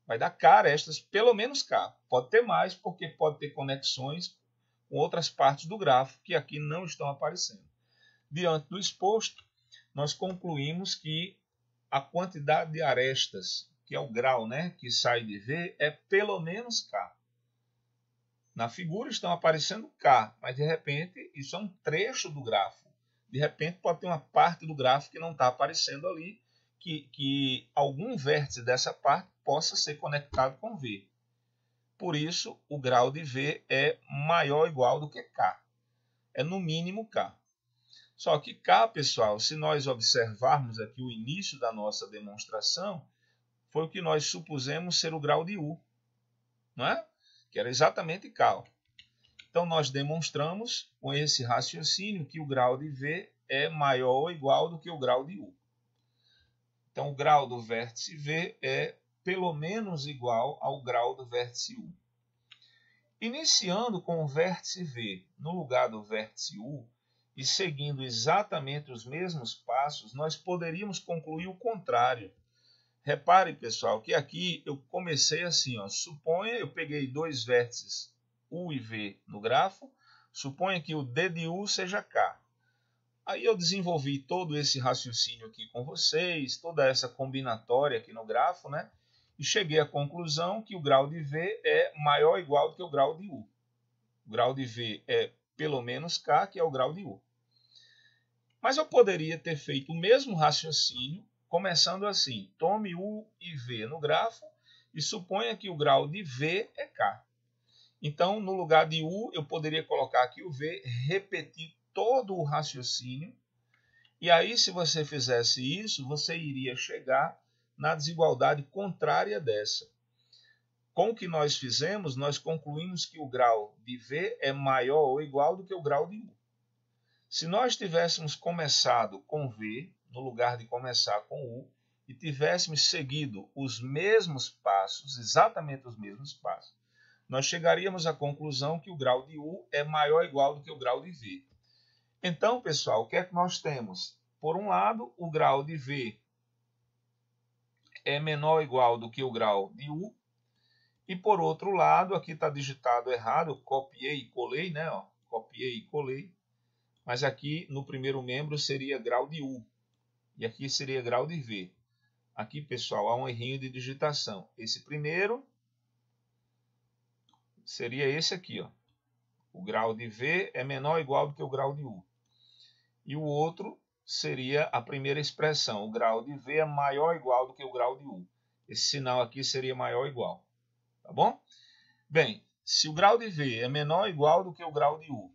Vai dar K arestas, pelo menos K. Pode ter mais, porque pode ter conexões com outras partes do grafo que aqui não estão aparecendo. Diante do exposto, nós concluímos que a quantidade de arestas, que é o grau, né, que sai de V, é pelo menos K. Na figura estão aparecendo K, mas de repente isso é um trecho do grafo. De repente pode ter uma parte do grafo que não está aparecendo ali, que algum vértice dessa parte possa ser conectado com V. Por isso, o grau de V é maior ou igual do que K. É no mínimo K. Só que K, pessoal, se nós observarmos aqui o início da nossa demonstração, foi o que nós supusemos ser o grau de U, não é? Que era exatamente K. Então, nós demonstramos com esse raciocínio que o grau de V é maior ou igual do que o grau de U. Então, o grau do vértice V é pelo menos igual ao grau do vértice U. Iniciando com o vértice V no lugar do vértice U e seguindo exatamente os mesmos passos, nós poderíamos concluir o contrário. Repare, pessoal, que aqui eu comecei assim, ó, suponha eu peguei dois vértices U e V no grafo, suponha que o D de U seja K. Aí eu desenvolvi todo esse raciocínio aqui com vocês, toda essa combinatória aqui no grafo, né? E cheguei à conclusão que o grau de V é maior ou igual do que o grau de U. O grau de V é pelo menos K, que é o grau de U. Mas eu poderia ter feito o mesmo raciocínio, começando assim. Tome U e V no grafo e suponha que o grau de V é K. Então, no lugar de U, eu poderia colocar aqui o V, repetir todo o raciocínio. E aí, se você fizesse isso, você iria chegar na desigualdade contrária dessa. Com o que nós fizemos, nós concluímos que o grau de V é maior ou igual do que o grau de U. Se nós tivéssemos começado com V, no lugar de começar com U, e tivéssemos seguido os mesmos passos, exatamente os mesmos passos, nós chegaríamos à conclusão que o grau de U é maior ou igual do que o grau de V. Então, pessoal, o que é que nós temos? Por um lado, o grau de V é menor ou igual do que o grau de U. E por outro lado, aqui está digitado errado, eu copiei e colei, né? Ó, copiei e colei. Mas aqui no primeiro membro seria grau de U. E aqui seria grau de V. Aqui, pessoal, há um errinho de digitação. Esse primeiro seria esse aqui, ó. O grau de V é menor ou igual do que o grau de U. E o outro seria a primeira expressão. O grau de V é maior ou igual do que o grau de U. Esse sinal aqui seria maior ou igual. Tá bom? Bem, se o grau de V é menor ou igual do que o grau de U,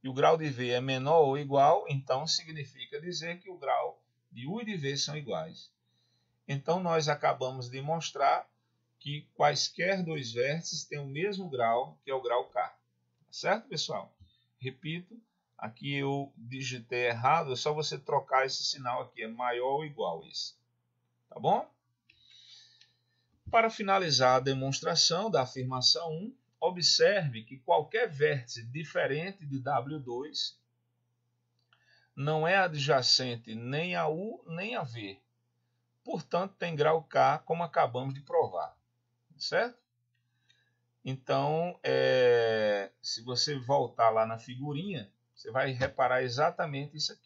e o grau de V é menor ou igual, então significa dizer que o grau de U e de V são iguais. Então nós acabamos de mostrar que quaisquer dois vértices têm o mesmo grau, que é o grau K. Certo, pessoal? Repito, aqui eu digitei errado, é só você trocar esse sinal aqui, é maior ou igual isso. Tá bom? Para finalizar a demonstração da afirmação 1, observe que qualquer vértice diferente de W2 não é adjacente nem a U nem a V. Portanto, tem grau K, como acabamos de provar. Certo? Então, se você voltar lá na figurinha, você vai reparar exatamente isso aqui.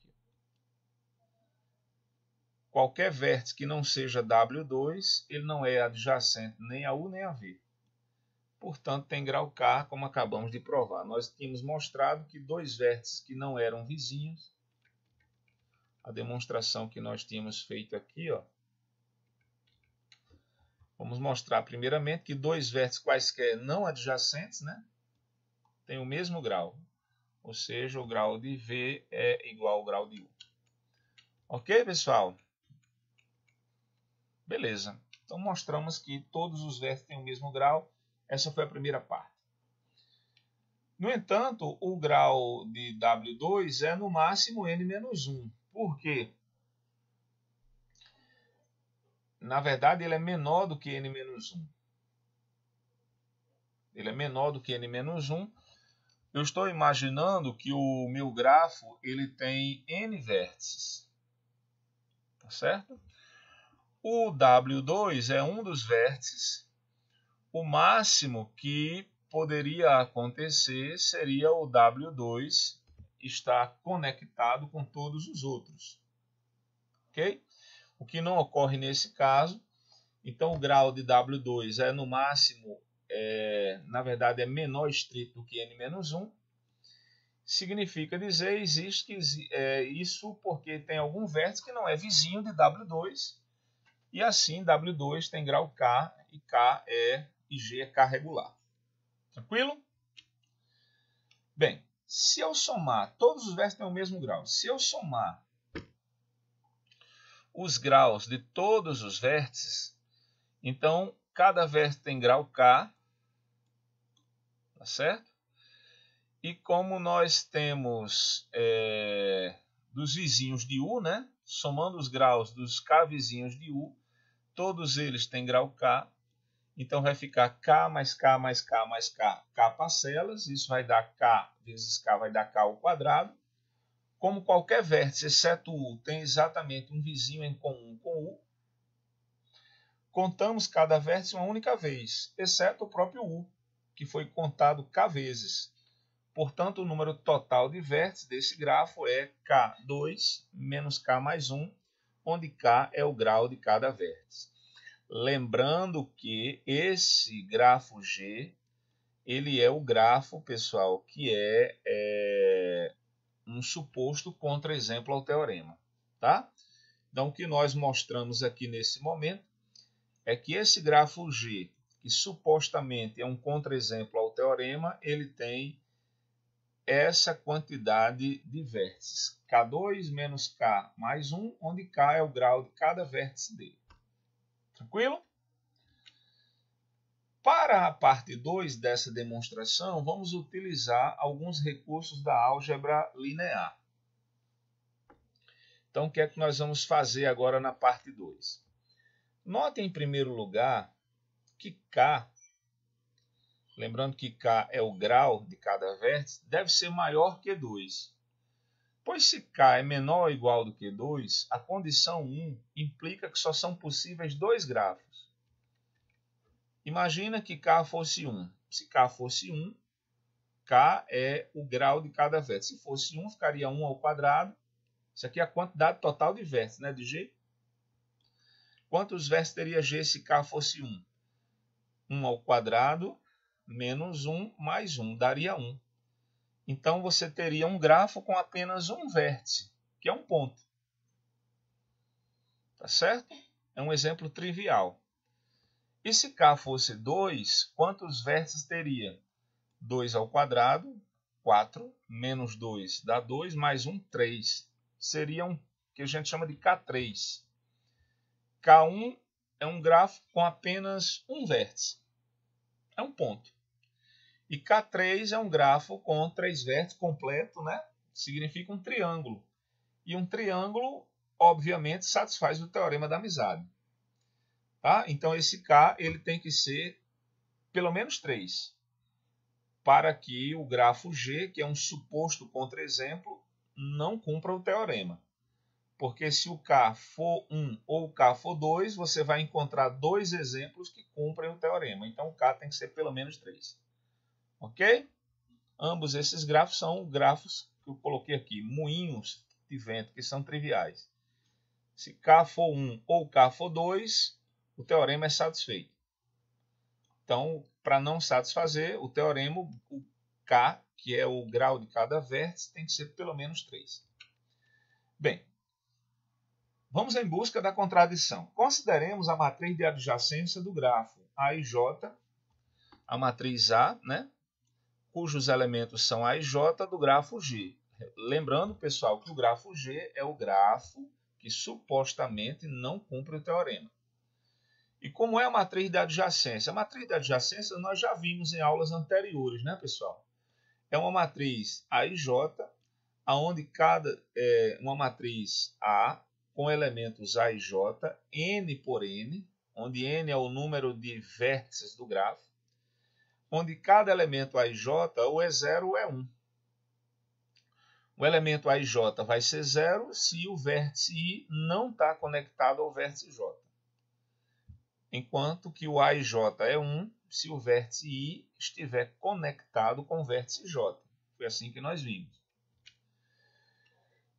Qualquer vértice que não seja W2, ele não é adjacente nem a U nem a V. Portanto, tem grau K, como acabamos de provar. Nós tínhamos mostrado que dois vértices que não eram vizinhos, a demonstração que nós tínhamos feito aqui, ó. Vamos mostrar primeiramente que dois vértices quaisquer não adjacentes, né, têm o mesmo grau. Ou seja, o grau de V é igual ao grau de U. Ok, pessoal? Beleza. Então mostramos que todos os vértices têm o mesmo grau. Essa foi a primeira parte. No entanto, o grau de W2 é no máximo n-1. Por quê? Na verdade, ele é menor do que n-1. Ele é menor do que n-1. Eu estou imaginando que o meu grafo ele tem n vértices. Tá certo? O W2 é um dos vértices. O máximo que poderia acontecer seria o W2 estar conectado com todos os outros. Ok? O que não ocorre nesse caso. Então, o grau de W2 é no máximo, na verdade, é menor estrito do que n-1. Significa dizer, existe isso porque tem algum vértice que não é vizinho de W2. E assim, W2 tem grau K e G é K regular. Tranquilo? Bem, se eu somar, todos os vértices têm o mesmo grau. Se eu somar os graus de todos os vértices, então cada vértice tem grau K, tá certo? E como nós temos dos vizinhos de U, né? Somando os graus dos K vizinhos de U, todos eles têm grau K. Então vai ficar K mais K mais K mais K, K parcelas. Isso vai dar K vezes K, vai dar K ao quadrado. Como qualquer vértice, exceto U, tem exatamente um vizinho em comum com U, contamos cada vértice uma única vez, exceto o próprio U, que foi contado K vezes. Portanto, o número total de vértices desse grafo é K2 menos K mais 1, onde K é o grau de cada vértice. Lembrando que esse grafo G, ele é o grafo, pessoal, que é um suposto contra-exemplo ao teorema, tá? Então, o que nós mostramos aqui nesse momento é que esse grafo G, que supostamente é um contra-exemplo ao teorema, ele tem essa quantidade de vértices, K2 menos K mais 1, onde K é o grau de cada vértice dele. Tranquilo? Para a parte 2 dessa demonstração, vamos utilizar alguns recursos da álgebra linear. Então, o que é que nós vamos fazer agora na parte 2? Note, em primeiro lugar, que K, lembrando que K é o grau de cada vértice, deve ser maior que 2. Pois se K é menor ou igual do que 2, a condição 1 implica que só são possíveis dois grafos. Imagina que K fosse 1. Se K fosse 1, K é o grau de cada vértice. Se fosse 1, ficaria 1 ao quadrado. Isso aqui é a quantidade total de vértices, né, de G. Quantos vértices teria G se K fosse 1? 1 ao quadrado menos 1 mais 1, daria 1. Então, você teria um grafo com apenas um vértice, que é um ponto. Tá certo? É um exemplo trivial. E se K fosse 2, quantos vértices teria? 2 ao quadrado, 4, menos 2 dá 2, mais 1, 3. Seria um que a gente chama de K3. K1 é um grafo com apenas um vértice. É um ponto. E K3 é um grafo com 3 vértices completo, né? Significa um triângulo. E um triângulo, obviamente, satisfaz o teorema da amizade. Tá? Então, esse K ele tem que ser pelo menos 3. Para que o grafo G, que é um suposto contra-exemplo, não cumpra o teorema. Porque se o K for 1 ou o K for 2, você vai encontrar dois exemplos que cumprem o teorema. Então, o K tem que ser pelo menos 3. Ok? Ambos esses grafos são grafos que eu coloquei aqui, moinhos de vento, que são triviais. Se K for 1 ou K for 2, o teorema é satisfeito. Então, para não satisfazer o teorema, o K, que é o grau de cada vértice, tem que ser pelo menos 3. Bem, vamos em busca da contradição. Consideremos a matriz de adjacência do grafo A e J, a matriz A, né, cujos elementos são A e J do grafo G. Lembrando, pessoal, que o grafo G é o grafo que supostamente não cumpre o teorema. E como é a matriz de adjacência? A matriz de adjacência nós já vimos em aulas anteriores, né, pessoal? É uma matriz A e J, onde uma matriz A com elementos A e J, N por N, onde N é o número de vértices do grafo, onde cada elemento A e J ou é 0 ou é 1. O elemento A e J vai ser 0 se o vértice I não está conectado ao vértice J. Enquanto que o A e J é 1 se o vértice I estiver conectado com o vértice J. Foi assim que nós vimos.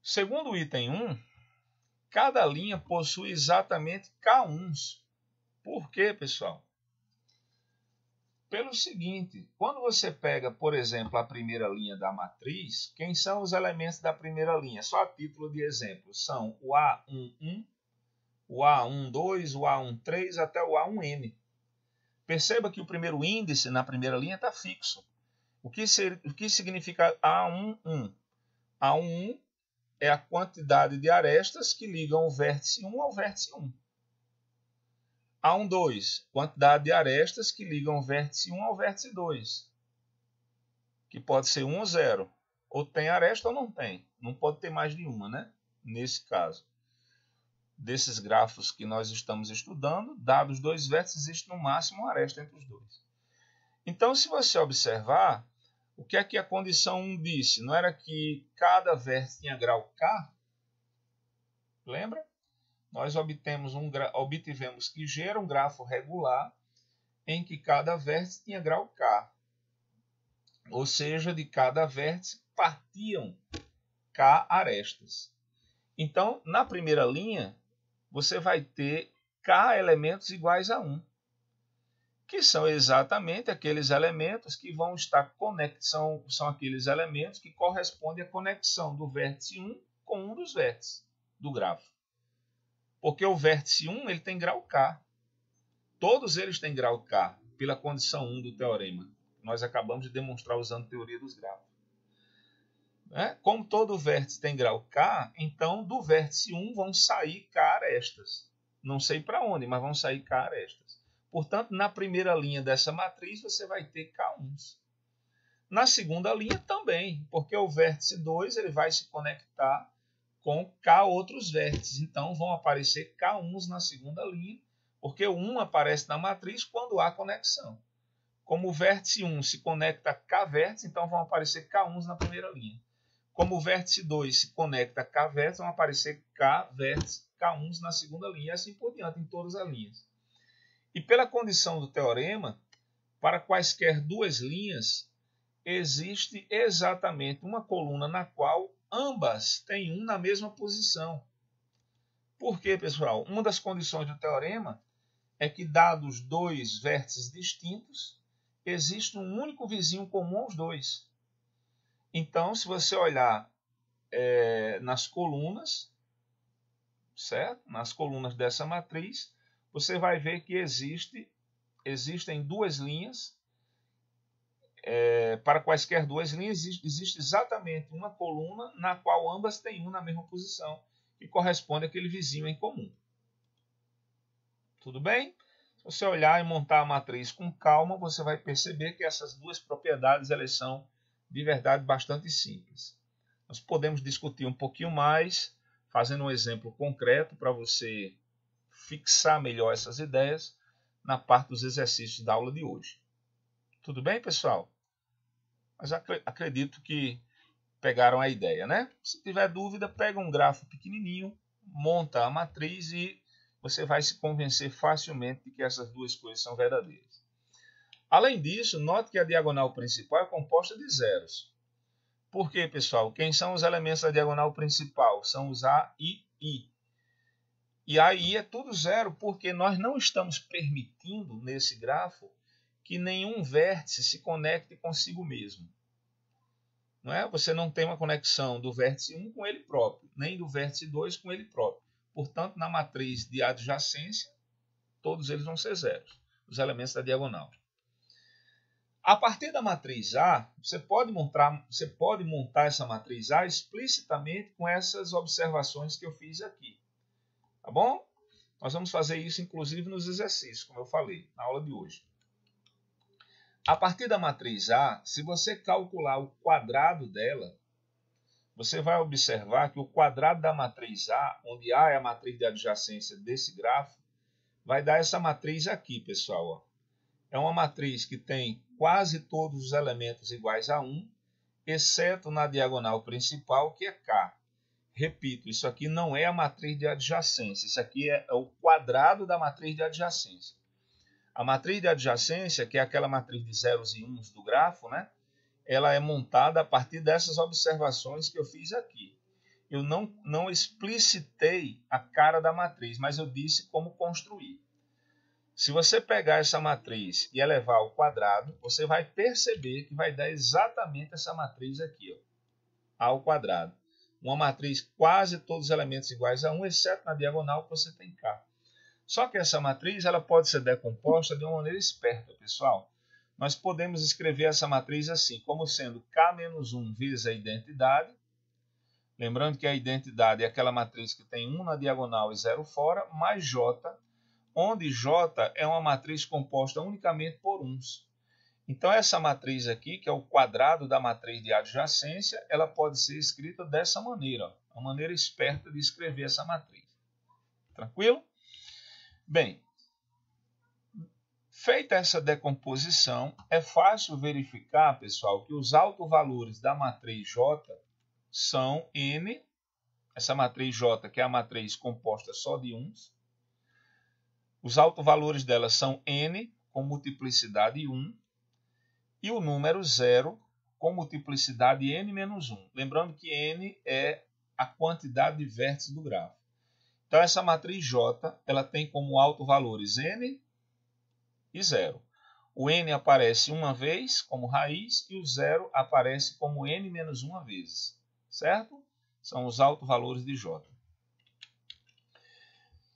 Segundo o item 1, cada linha possui exatamente K1s. Por quê, pessoal? Pelo seguinte, quando você pega, por exemplo, a primeira linha da matriz, quem são os elementos da primeira linha? Só a título de exemplo, são o A11, o A12, o A13 até o A1N. Perceba que o primeiro índice na primeira linha está fixo. O que significa A11? A11 é a quantidade de arestas que ligam o vértice 1 ao vértice 1. A12, quantidade de arestas que ligam o vértice 1 ao vértice 2. Que pode ser 1 ou 0. Ou tem aresta ou não tem. Não pode ter mais de uma, né? Nesse caso. Desses grafos que nós estamos estudando, dados dois vértices, existe no máximo uma aresta entre os dois. Então, se você observar, o que é que a condição 1 disse? Não era que cada vértice tinha grau K? Lembra? Nós obtivemos que G era um grafo regular em que cada vértice tinha grau K. Ou seja, de cada vértice partiam K arestas. Então, na primeira linha, você vai ter K elementos iguais a 1, que são exatamente aqueles elementos que vão estar conexão, são aqueles elementos que correspondem à conexão do vértice 1 com um dos vértices do grafo. Porque o vértice 1 ele tem grau K. Todos eles têm grau K, pela condição 1 do teorema. Nós acabamos de demonstrar usando a teoria dos grafos. Como todo vértice tem grau K, então do vértice 1 vão sair K arestas. Não sei para onde, mas vão sair K arestas. Portanto, na primeira linha dessa matriz, você vai ter K1s. Na segunda linha também, porque o vértice 2 ele vai se conectar com K outros vértices. Então, vão aparecer K1s na segunda linha, porque o 1 aparece na matriz quando há conexão. Como o vértice 1 se conecta a K vértices, então vão aparecer K1s na primeira linha. Como o vértice 2 se conecta a K vértices, vão aparecer K vértices, K1 na segunda linha, e assim por diante, em todas as linhas. E pela condição do teorema, para quaisquer duas linhas, existe exatamente uma coluna na qual ambas têm 1 na mesma posição. Por quê, pessoal? Uma das condições do teorema é que, dados dois vértices distintos, existe um único vizinho comum aos dois. Então, se você olhar nas colunas, certo? Nas colunas dessa matriz, você vai ver que existem duas linhas. Para quaisquer duas linhas, existe exatamente uma coluna na qual ambas têm 1 na mesma posição, que corresponde àquele vizinho em comum. Tudo bem? Se você olhar e montar a matriz com calma, você vai perceber que essas duas propriedades elas são, de verdade, bastante simples. Nós podemos discutir um pouquinho mais, fazendo um exemplo concreto para você fixar melhor essas ideias na parte dos exercícios da aula de hoje. Tudo bem, pessoal? Mas acredito que pegaram a ideia, né? Se tiver dúvida, pega um grafo pequenininho, monta a matriz e você vai se convencer facilmente de que essas duas coisas são verdadeiras. Além disso, note que a diagonal principal é composta de zeros. Por quê, pessoal? Quem são os elementos da diagonal principal? São os A e I. E A e I é tudo zero, porque nós não estamos permitindo, nesse grafo, que nenhum vértice se conecte consigo mesmo. Não é? Você não tem uma conexão do vértice 1 com ele próprio, nem do vértice 2 com ele próprio. Portanto, na matriz de adjacência, todos eles vão ser zeros, os elementos da diagonal. A partir da matriz A, você pode montar essa matriz A explicitamente com essas observações que eu fiz aqui. Tá bom? Nós vamos fazer isso, inclusive, nos exercícios, como eu falei, na aula de hoje. A partir da matriz A, se você calcular o quadrado dela, você vai observar que o quadrado da matriz A, onde A é a matriz de adjacência desse grafo, vai dar essa matriz aqui, pessoal. Ó. É uma matriz que tem quase todos os elementos iguais a 1, exceto na diagonal principal, que é K. Repito, isso aqui não é a matriz de adjacência, isso aqui é o quadrado da matriz de adjacência. A matriz de adjacência, que é aquela matriz de zeros e uns do grafo, né? Ela é montada a partir dessas observações que eu fiz aqui. Eu não explicitei a cara da matriz, mas eu disse como construir. Se você pegar essa matriz e elevar ao quadrado, você vai perceber que vai dar exatamente essa matriz aqui, ó, A ao quadrado. Uma matriz quase todos os elementos iguais a 1, exceto na diagonal que você tem K. Só que essa matriz ela pode ser decomposta de uma maneira esperta, pessoal. Nós podemos escrever essa matriz assim, como sendo K-1 vezes a identidade. Lembrando que a identidade é aquela matriz que tem 1 na diagonal e 0 fora, mais J, onde J é uma matriz composta unicamente por uns. Então, essa matriz aqui, que é o quadrado da matriz de adjacência, ela pode ser escrita dessa maneira, ó, uma maneira esperta de escrever essa matriz. Tranquilo? Bem, feita essa decomposição, é fácil verificar, pessoal, que os autovalores da matriz J são N, essa matriz J, que é a matriz composta só de uns. Os autovalores dela são N, com multiplicidade 1, e o número 0, com multiplicidade N menos 1. Lembrando que N é a quantidade de vértices do grafo. Então, essa matriz J ela tem como autovalores N e 0. O N aparece uma vez como raiz e o 0 aparece como N menos uma vezes. Certo? São os autovalores de J.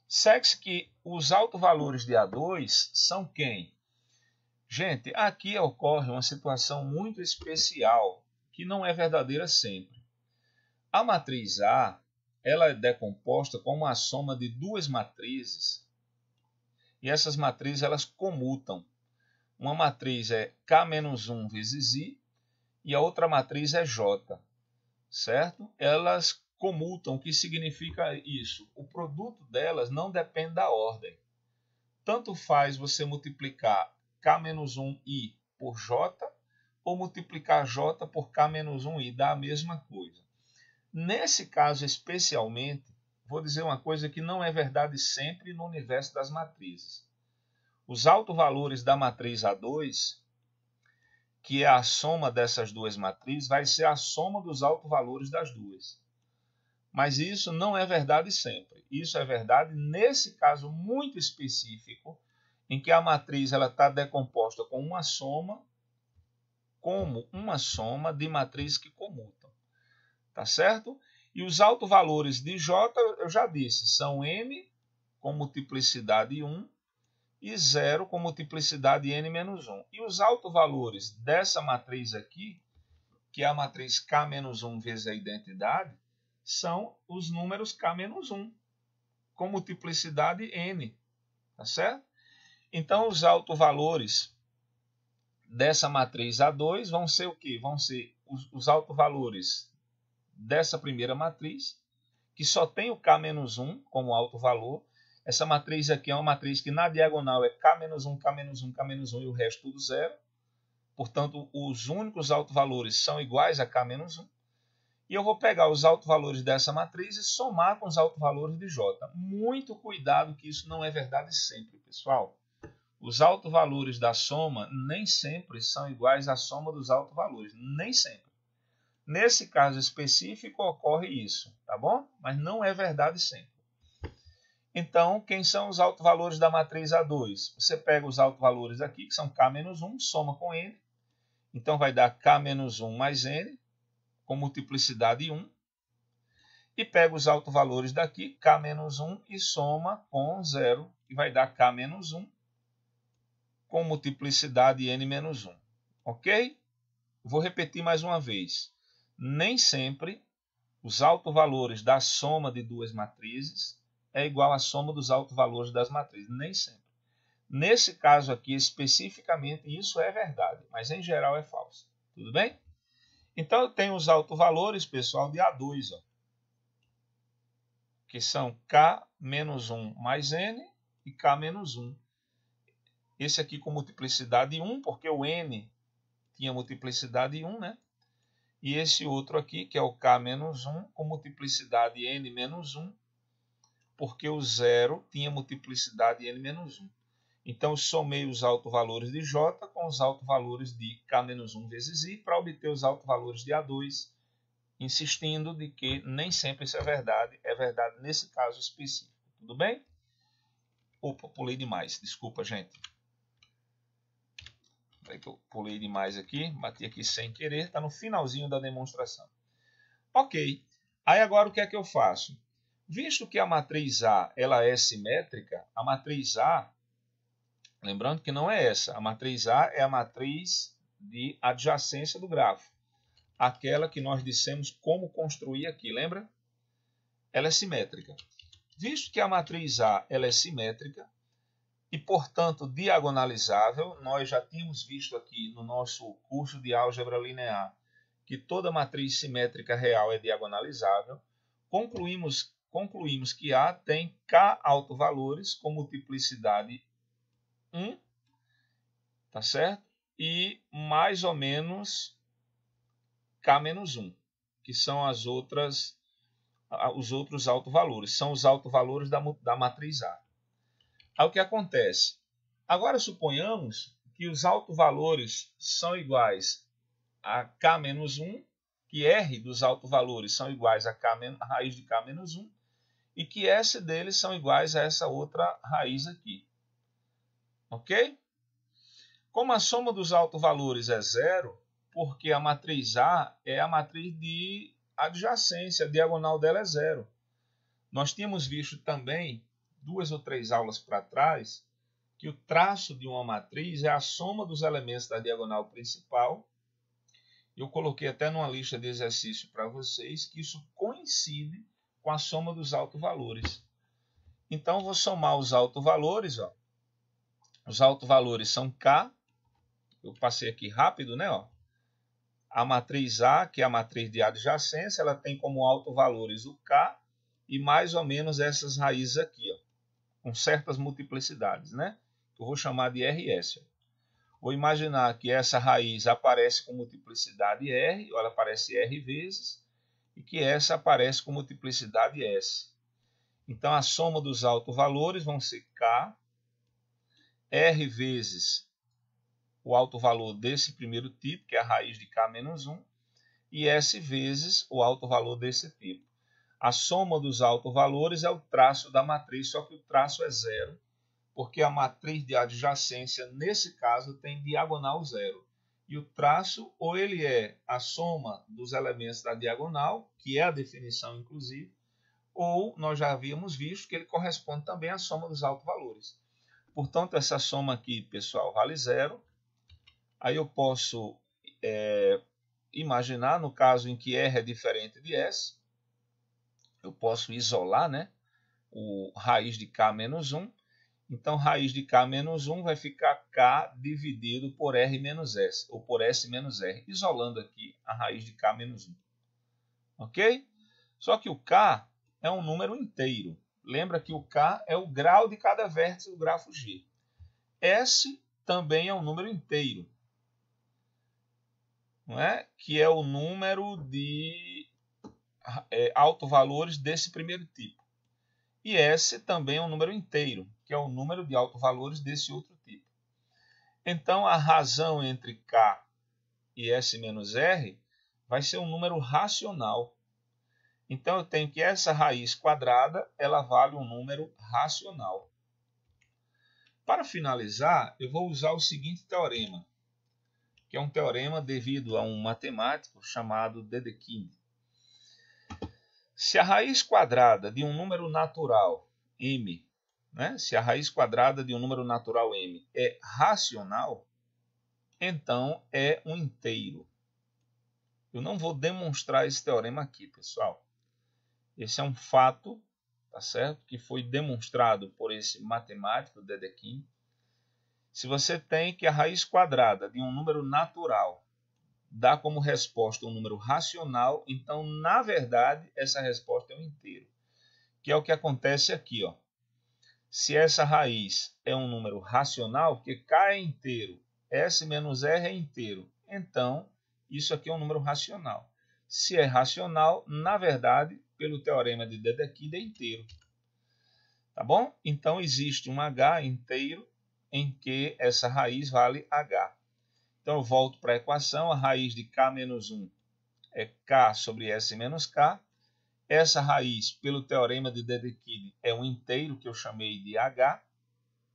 Segue-se que os autovalores de A2 são quem? Gente, aqui ocorre uma situação muito especial, que não é verdadeira sempre. A matriz A ela é decomposta como uma soma de duas matrizes, e essas matrizes elas comutam. Uma matriz é K-1 vezes I, e a outra matriz é J, certo? Elas comutam, o que significa isso? O produto delas não depende da ordem. Tanto faz você multiplicar K-1I por J, ou multiplicar J por K-1I, dá a mesma coisa. Nesse caso especialmente, vou dizer uma coisa que não é verdade sempre no universo das matrizes. Os autovalores da matriz A2, que é a soma dessas duas matrizes, vai ser a soma dos autovalores das duas. Mas isso não é verdade sempre. Isso é verdade nesse caso muito específico, em que a matriz está decomposta como uma soma de matrizes que comutam. Tá certo? E os autovalores de J, eu já disse, são n com multiplicidade 1 e 0 com multiplicidade n menos 1. E os autovalores dessa matriz aqui, que é a matriz K menos 1 vezes a identidade, são os números K menos 1 com multiplicidade n. Tá certo? Então, os autovalores dessa matriz A2 vão ser o quê? Vão ser os autovalores dessa primeira matriz, que só tem o K-1 como autovalor. Essa matriz aqui é uma matriz que na diagonal é K-1, K-1, K-1 e o resto tudo zero. Portanto, os únicos autovalores são iguais a K-1. E eu vou pegar os autovalores dessa matriz e somar com os autovalores de J. Muito cuidado que isso não é verdade sempre, pessoal. Os autovalores da soma nem sempre são iguais à soma dos autovalores. Nem sempre. Nesse caso específico ocorre isso, tá bom? Mas não é verdade sempre. Então, quem são os autovalores da matriz A2? Você pega os autovalores aqui, que são K-1, soma com N. Então, vai dar K-1 mais N, com multiplicidade 1. E pega os autovalores daqui, K-1, e soma com 0, que vai dar K-1, com multiplicidade N menos 1. Ok? Vou repetir mais uma vez. Nem sempre os autovalores da soma de duas matrizes é igual à soma dos autovalores das matrizes. Nem sempre. Nesse caso aqui, especificamente, isso é verdade, mas em geral é falso. Tudo bem? Então, eu tenho os autovalores, pessoal, de A2, ó, que são K-1 mais N e K-1. Esse aqui com multiplicidade 1, porque o N tinha multiplicidade 1, né? E esse outro aqui, que é o K-1, com multiplicidade N menos 1, porque o 0 tinha multiplicidade N menos 1. Então, eu somei os autovalores de J com os autovalores de K-1 vezes I para obter os autovalores de A2, insistindo de que nem sempre isso é verdade nesse caso específico. Tudo bem? Opa, pulei demais. Desculpa, gente. Peraí que eu pulei demais aqui, bati aqui sem querer, está no finalzinho da demonstração. Ok, aí agora o que é que eu faço? Visto que a matriz A ela é simétrica, a matriz A, lembrando que não é essa, a matriz A é a matriz de adjacência do grafo, aquela que nós dissemos como construir aqui, lembra? Ela é simétrica. Visto que a matriz A ela é simétrica, e, portanto, diagonalizável, nós já tínhamos visto aqui no nosso curso de álgebra linear que toda matriz simétrica real é diagonalizável. Concluímos que A tem K autovalores com multiplicidade 1, tá certo? E mais ou menos K menos 1, que são os outros autovalores, são os autovalores da matriz A. Aí o que acontece? Agora suponhamos que os autovalores são iguais a K menos 1, que R dos autovalores são iguais a raiz de K menos 1, e que S deles são iguais a essa outra raiz aqui. Ok? Como a soma dos autovalores é zero, porque a matriz A é a matriz de adjacência, a diagonal dela é zero. Nós tínhamos visto também 2 ou 3 aulas para trás, que o traço de uma matriz é a soma dos elementos da diagonal principal. Eu coloquei até numa lista de exercício para vocês que isso coincide com a soma dos autovalores. Então, eu vou somar os autovalores. Ó. Os autovalores são K. Eu passei aqui rápido, né? Ó. A matriz A, que é a matriz de adjacência, ela tem como autovalores o K e mais ou menos essas raízes aqui, ó, com certas multiplicidades, né? Eu vou chamar de RS. Vou imaginar que essa raiz aparece com multiplicidade R, ela aparece R vezes, e que S aparece com multiplicidade S. Então, a soma dos autovalores vão ser K, R vezes o autovalor desse primeiro tipo, que é a raiz de K menos 1, e S vezes o autovalor desse tipo. A soma dos autovalores é o traço da matriz, só que o traço é zero, porque a matriz de adjacência, nesse caso, tem diagonal zero. E o traço, ou ele é a soma dos elementos da diagonal, que é a definição inclusive, ou nós já havíamos visto que ele corresponde também à soma dos autovalores. Portanto, essa soma aqui, pessoal, vale zero. Aí eu posso imaginar, no caso em que R é diferente de S, eu posso isolar, né, o raiz de K menos 1. Então, raiz de K menos 1 vai ficar K dividido por R menos S, ou por S menos R, isolando aqui a raiz de K menos 1. Ok? Só que o K é um número inteiro. Lembra que o K é o grau de cada vértice do grafo G. S também é um número inteiro, não é? Que é o número de autovalores desse primeiro tipo. E S também é um número inteiro, que é o número de autovalores desse outro tipo. Então, a razão entre K e S menos R vai ser um número racional. Então, eu tenho que essa raiz quadrada, ela vale um número racional. Para finalizar, eu vou usar o seguinte teorema, que é um teorema devido a um matemático chamado Dedekind. Se a raiz quadrada de um número natural m, né, se a raiz quadrada de um número natural m é racional, então é um inteiro. Eu não vou demonstrar esse teorema aqui, pessoal. Esse é um fato, tá certo? Que foi demonstrado por esse matemático Dedekind. Se você tem que a raiz quadrada de um número natural dá como resposta um número racional, então, na verdade, essa resposta é um inteiro. Que é o que acontece aqui, ó. Se essa raiz é um número racional, porque K é inteiro, S menos R é inteiro, então, isso aqui é um número racional. Se é racional, na verdade, pelo teorema de Dedekind, é inteiro. Tá bom? Então, existe um H inteiro em que essa raiz vale H. Então, eu volto para a equação. A raiz de K menos 1 é K sobre S menos K. Essa raiz, pelo teorema de Dedekind, é um inteiro que eu chamei de H.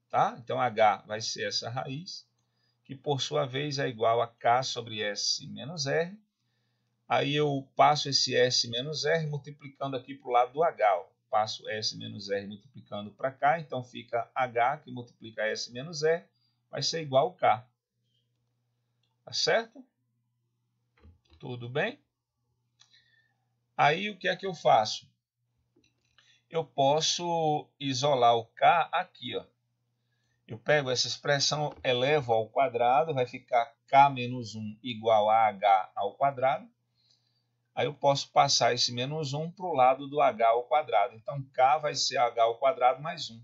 Tá? Então, H vai ser essa raiz, que por sua vez é igual a K sobre S menos R. Aí eu passo esse S menos R multiplicando aqui para o lado do H. Ó. Passo S menos R multiplicando para cá, então fica H que multiplica S menos R, vai ser igual a K. Tá certo? Tudo bem? Aí o que é que eu faço? Eu posso isolar o K aqui, ó. Eu pego essa expressão, elevo ao quadrado, vai ficar K menos 1 igual a H ao quadrado. Aí eu posso passar esse menos 1 para o lado do H ao quadrado. Então, K vai ser H ao quadrado mais 1.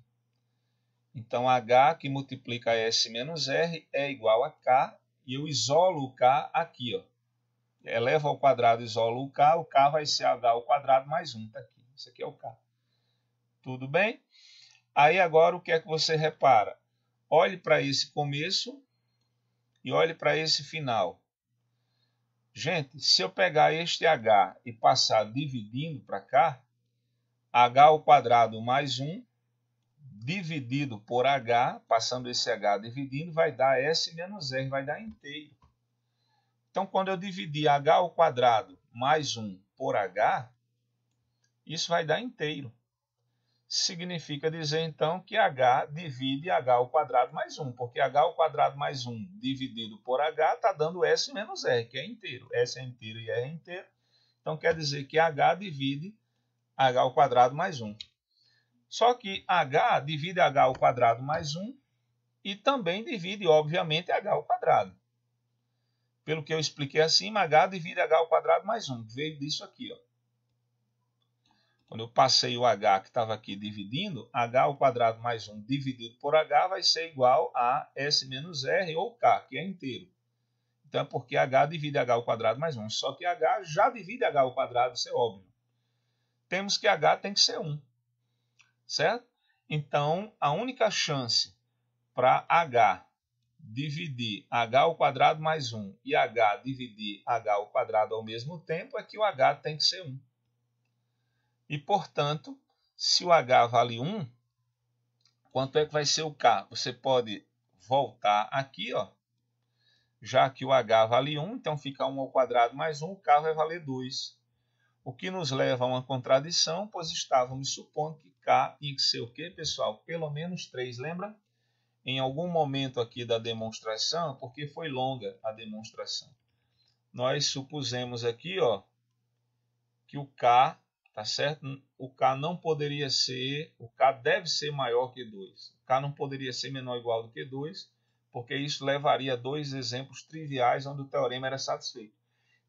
Então, H que multiplica S menos R é igual a K. E eu isolo o K aqui, ó. Elevo ao quadrado, isolo o K vai ser H ao quadrado mais 1. Tá aqui. Isso aqui é o K. Tudo bem? Aí agora o que é que você repara? Olhe para esse começo e olhe para esse final. Gente, se eu pegar este H e passar dividindo para cá, H ao quadrado mais 1, dividido por H, passando esse H dividindo, vai dar S menos R, vai dar inteiro. Então, quando eu dividir H ao quadrado mais 1 por H, isso vai dar inteiro. Significa dizer, então, que H divide H ao quadrado mais 1, porque H ao quadrado mais 1 dividido por H está dando S menos R, que é inteiro. S é inteiro e R é inteiro. Então, quer dizer que H divide H ao quadrado mais 1. Só que H divide H ao quadrado mais 1 e também divide, obviamente, H ao quadrado. Pelo que eu expliquei acima, H divide H ao quadrado mais 1. Veio disso aqui, ó. Quando eu passei o H que estava aqui dividindo, H ao quadrado mais 1 dividido por H vai ser igual a S menos R ou K, que é inteiro. Então é porque h divide h ao quadrado mais 1. Só que h já divide h ao quadrado, isso é óbvio. Temos que h tem que ser 1. Certo? Então, a única chance para h dividir h ao quadrado mais 1 e h dividir h ao quadrado ao mesmo tempo é que o h tem que ser 1. E, portanto, se o h vale 1, quanto é que vai ser o k? Você pode voltar aqui, ó, já que o h vale 1, então fica 1 ao quadrado mais 1, o k vai valer 2. O que nos leva a uma contradição, pois estávamos supondo que k tinha que ser o quê, pessoal? Pelo menos 3, lembra? Em algum momento aqui da demonstração, porque foi longa a demonstração, nós supusemos aqui, ó, que o k, tá certo? O k não poderia ser, o k deve ser maior que 2. O k não poderia ser menor ou igual do que 2, porque isso levaria a 2 exemplos triviais onde o teorema era satisfeito.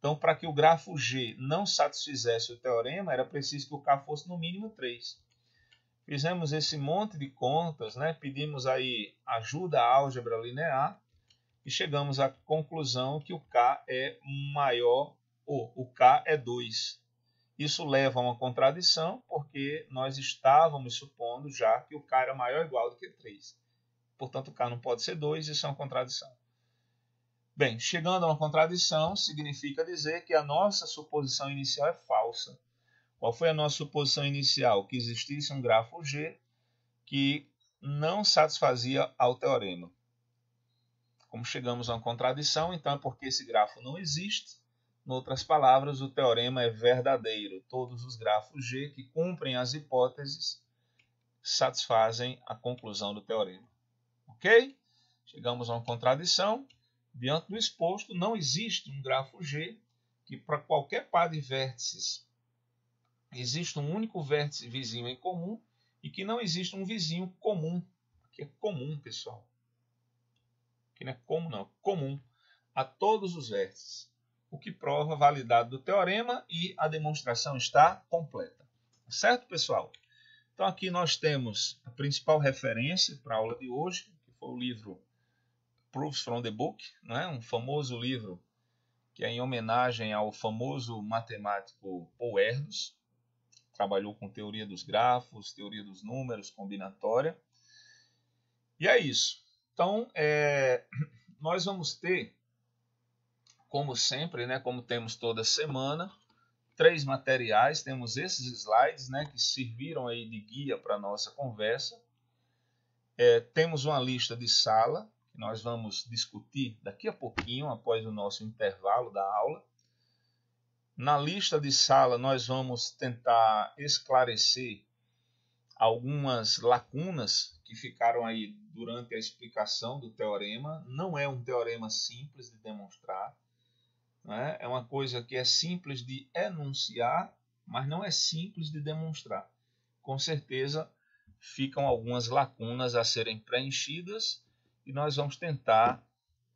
Então, para que o grafo G não satisfizesse o teorema, era preciso que o k fosse no mínimo 3. Fizemos esse monte de contas, né? Pedimos aí ajuda à álgebra linear e chegamos à conclusão que o k é maior, ou o k é 2. Isso leva a uma contradição, porque nós estávamos supondo já que o k era maior ou igual do que 3. Portanto, o k não pode ser 2, isso é uma contradição. Bem, chegando a uma contradição, significa dizer que a nossa suposição inicial é falsa. Qual foi a nossa suposição inicial? Que existisse um grafo G que não satisfazia ao teorema. Como chegamos a uma contradição, então é porque esse grafo não existe. Em outras palavras, o teorema é verdadeiro. Todos os grafos G que cumprem as hipóteses satisfazem a conclusão do teorema. Ok? Chegamos a uma contradição. Diante do exposto, não existe um grafo G que para qualquer par de vértices existe um único vértice vizinho em comum e que não existe um vizinho comum. Aqui é comum, pessoal. Aqui não é comum, não. Comum a todos os vértices. O que prova a validade do teorema e a demonstração está completa. Certo, pessoal? Então aqui nós temos a principal referência para a aula de hoje, que foi o livro Proofs from the Book, né? Um famoso livro que é em homenagem ao famoso matemático Paul Erdős. Trabalhou com teoria dos grafos, teoria dos números, combinatória. E é isso. Então, nós vamos ter, como sempre, né, como temos toda semana, 3 materiais. Temos esses slides, né, que serviram aí de guia para a nossa conversa. Temos uma lista de sala, que nós vamos discutir daqui a pouquinho, após o nosso intervalo da aula. Na lista de sala, nós vamos tentar esclarecer algumas lacunas que ficaram aí durante a explicação do teorema. Não é um teorema simples de demonstrar, né? É uma coisa que é simples de enunciar, mas não é simples de demonstrar. Com certeza, ficam algumas lacunas a serem preenchidas e nós vamos tentar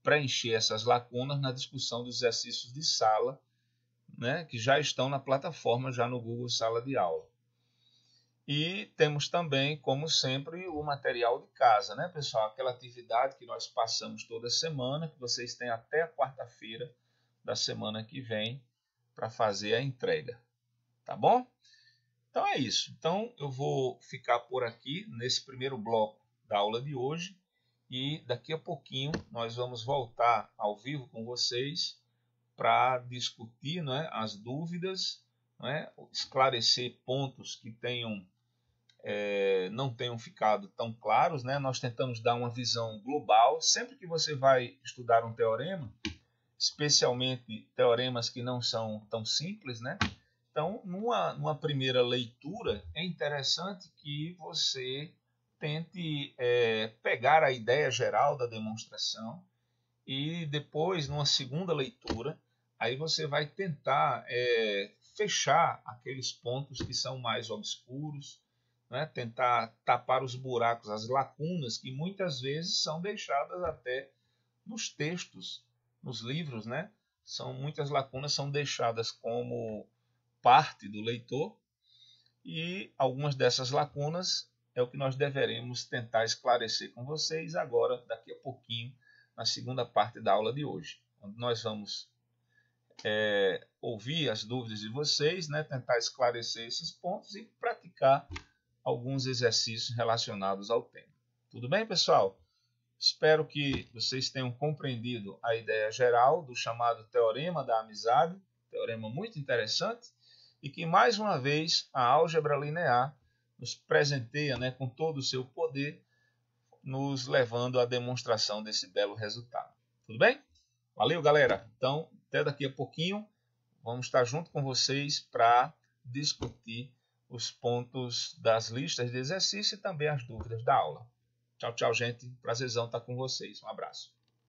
preencher essas lacunas na discussão dos exercícios de sala, né, que já estão na plataforma, já no Google Sala de Aula. E temos também, como sempre, o material de casa, né, pessoal? Aquela atividade que nós passamos toda semana, que vocês têm até a quarta-feira da semana que vem para fazer a entrega. Tá bom? Então é isso. Então eu vou ficar por aqui nesse primeiro bloco da aula de hoje e daqui a pouquinho nós vamos voltar ao vivo com vocês para discutir, né, as dúvidas, né, esclarecer pontos que não tenham ficado tão claros, né? Nós tentamos dar uma visão global. Sempre que você vai estudar um teorema, especialmente teoremas que não são tão simples, né? Então, numa primeira leitura, é interessante que você tente pegar a ideia geral da demonstração e depois, numa segunda leitura, aí você vai tentar fechar aqueles pontos que são mais obscuros, né? Tentar tapar os buracos, as lacunas que muitas vezes são deixadas até nos textos, nos livros, né? Muitas lacunas são deixadas como parte do leitor e algumas dessas lacunas é o que nós deveremos tentar esclarecer com vocês agora, daqui a pouquinho, na segunda parte da aula de hoje. onde nós vamos ouvir as dúvidas de vocês, né, tentar esclarecer esses pontos e praticar alguns exercícios relacionados ao tema. Tudo bem, pessoal? Espero que vocês tenham compreendido a ideia geral do chamado Teorema da Amizade, teorema muito interessante, e que mais uma vez a álgebra linear nos presenteia, né, com todo o seu poder, nos levando à demonstração desse belo resultado. Tudo bem? Valeu, galera! Então, até daqui a pouquinho, vamos estar junto com vocês para discutir os pontos das listas de exercício e também as dúvidas da aula. Tchau, tchau, gente. Prazerzão estar com vocês. Um abraço.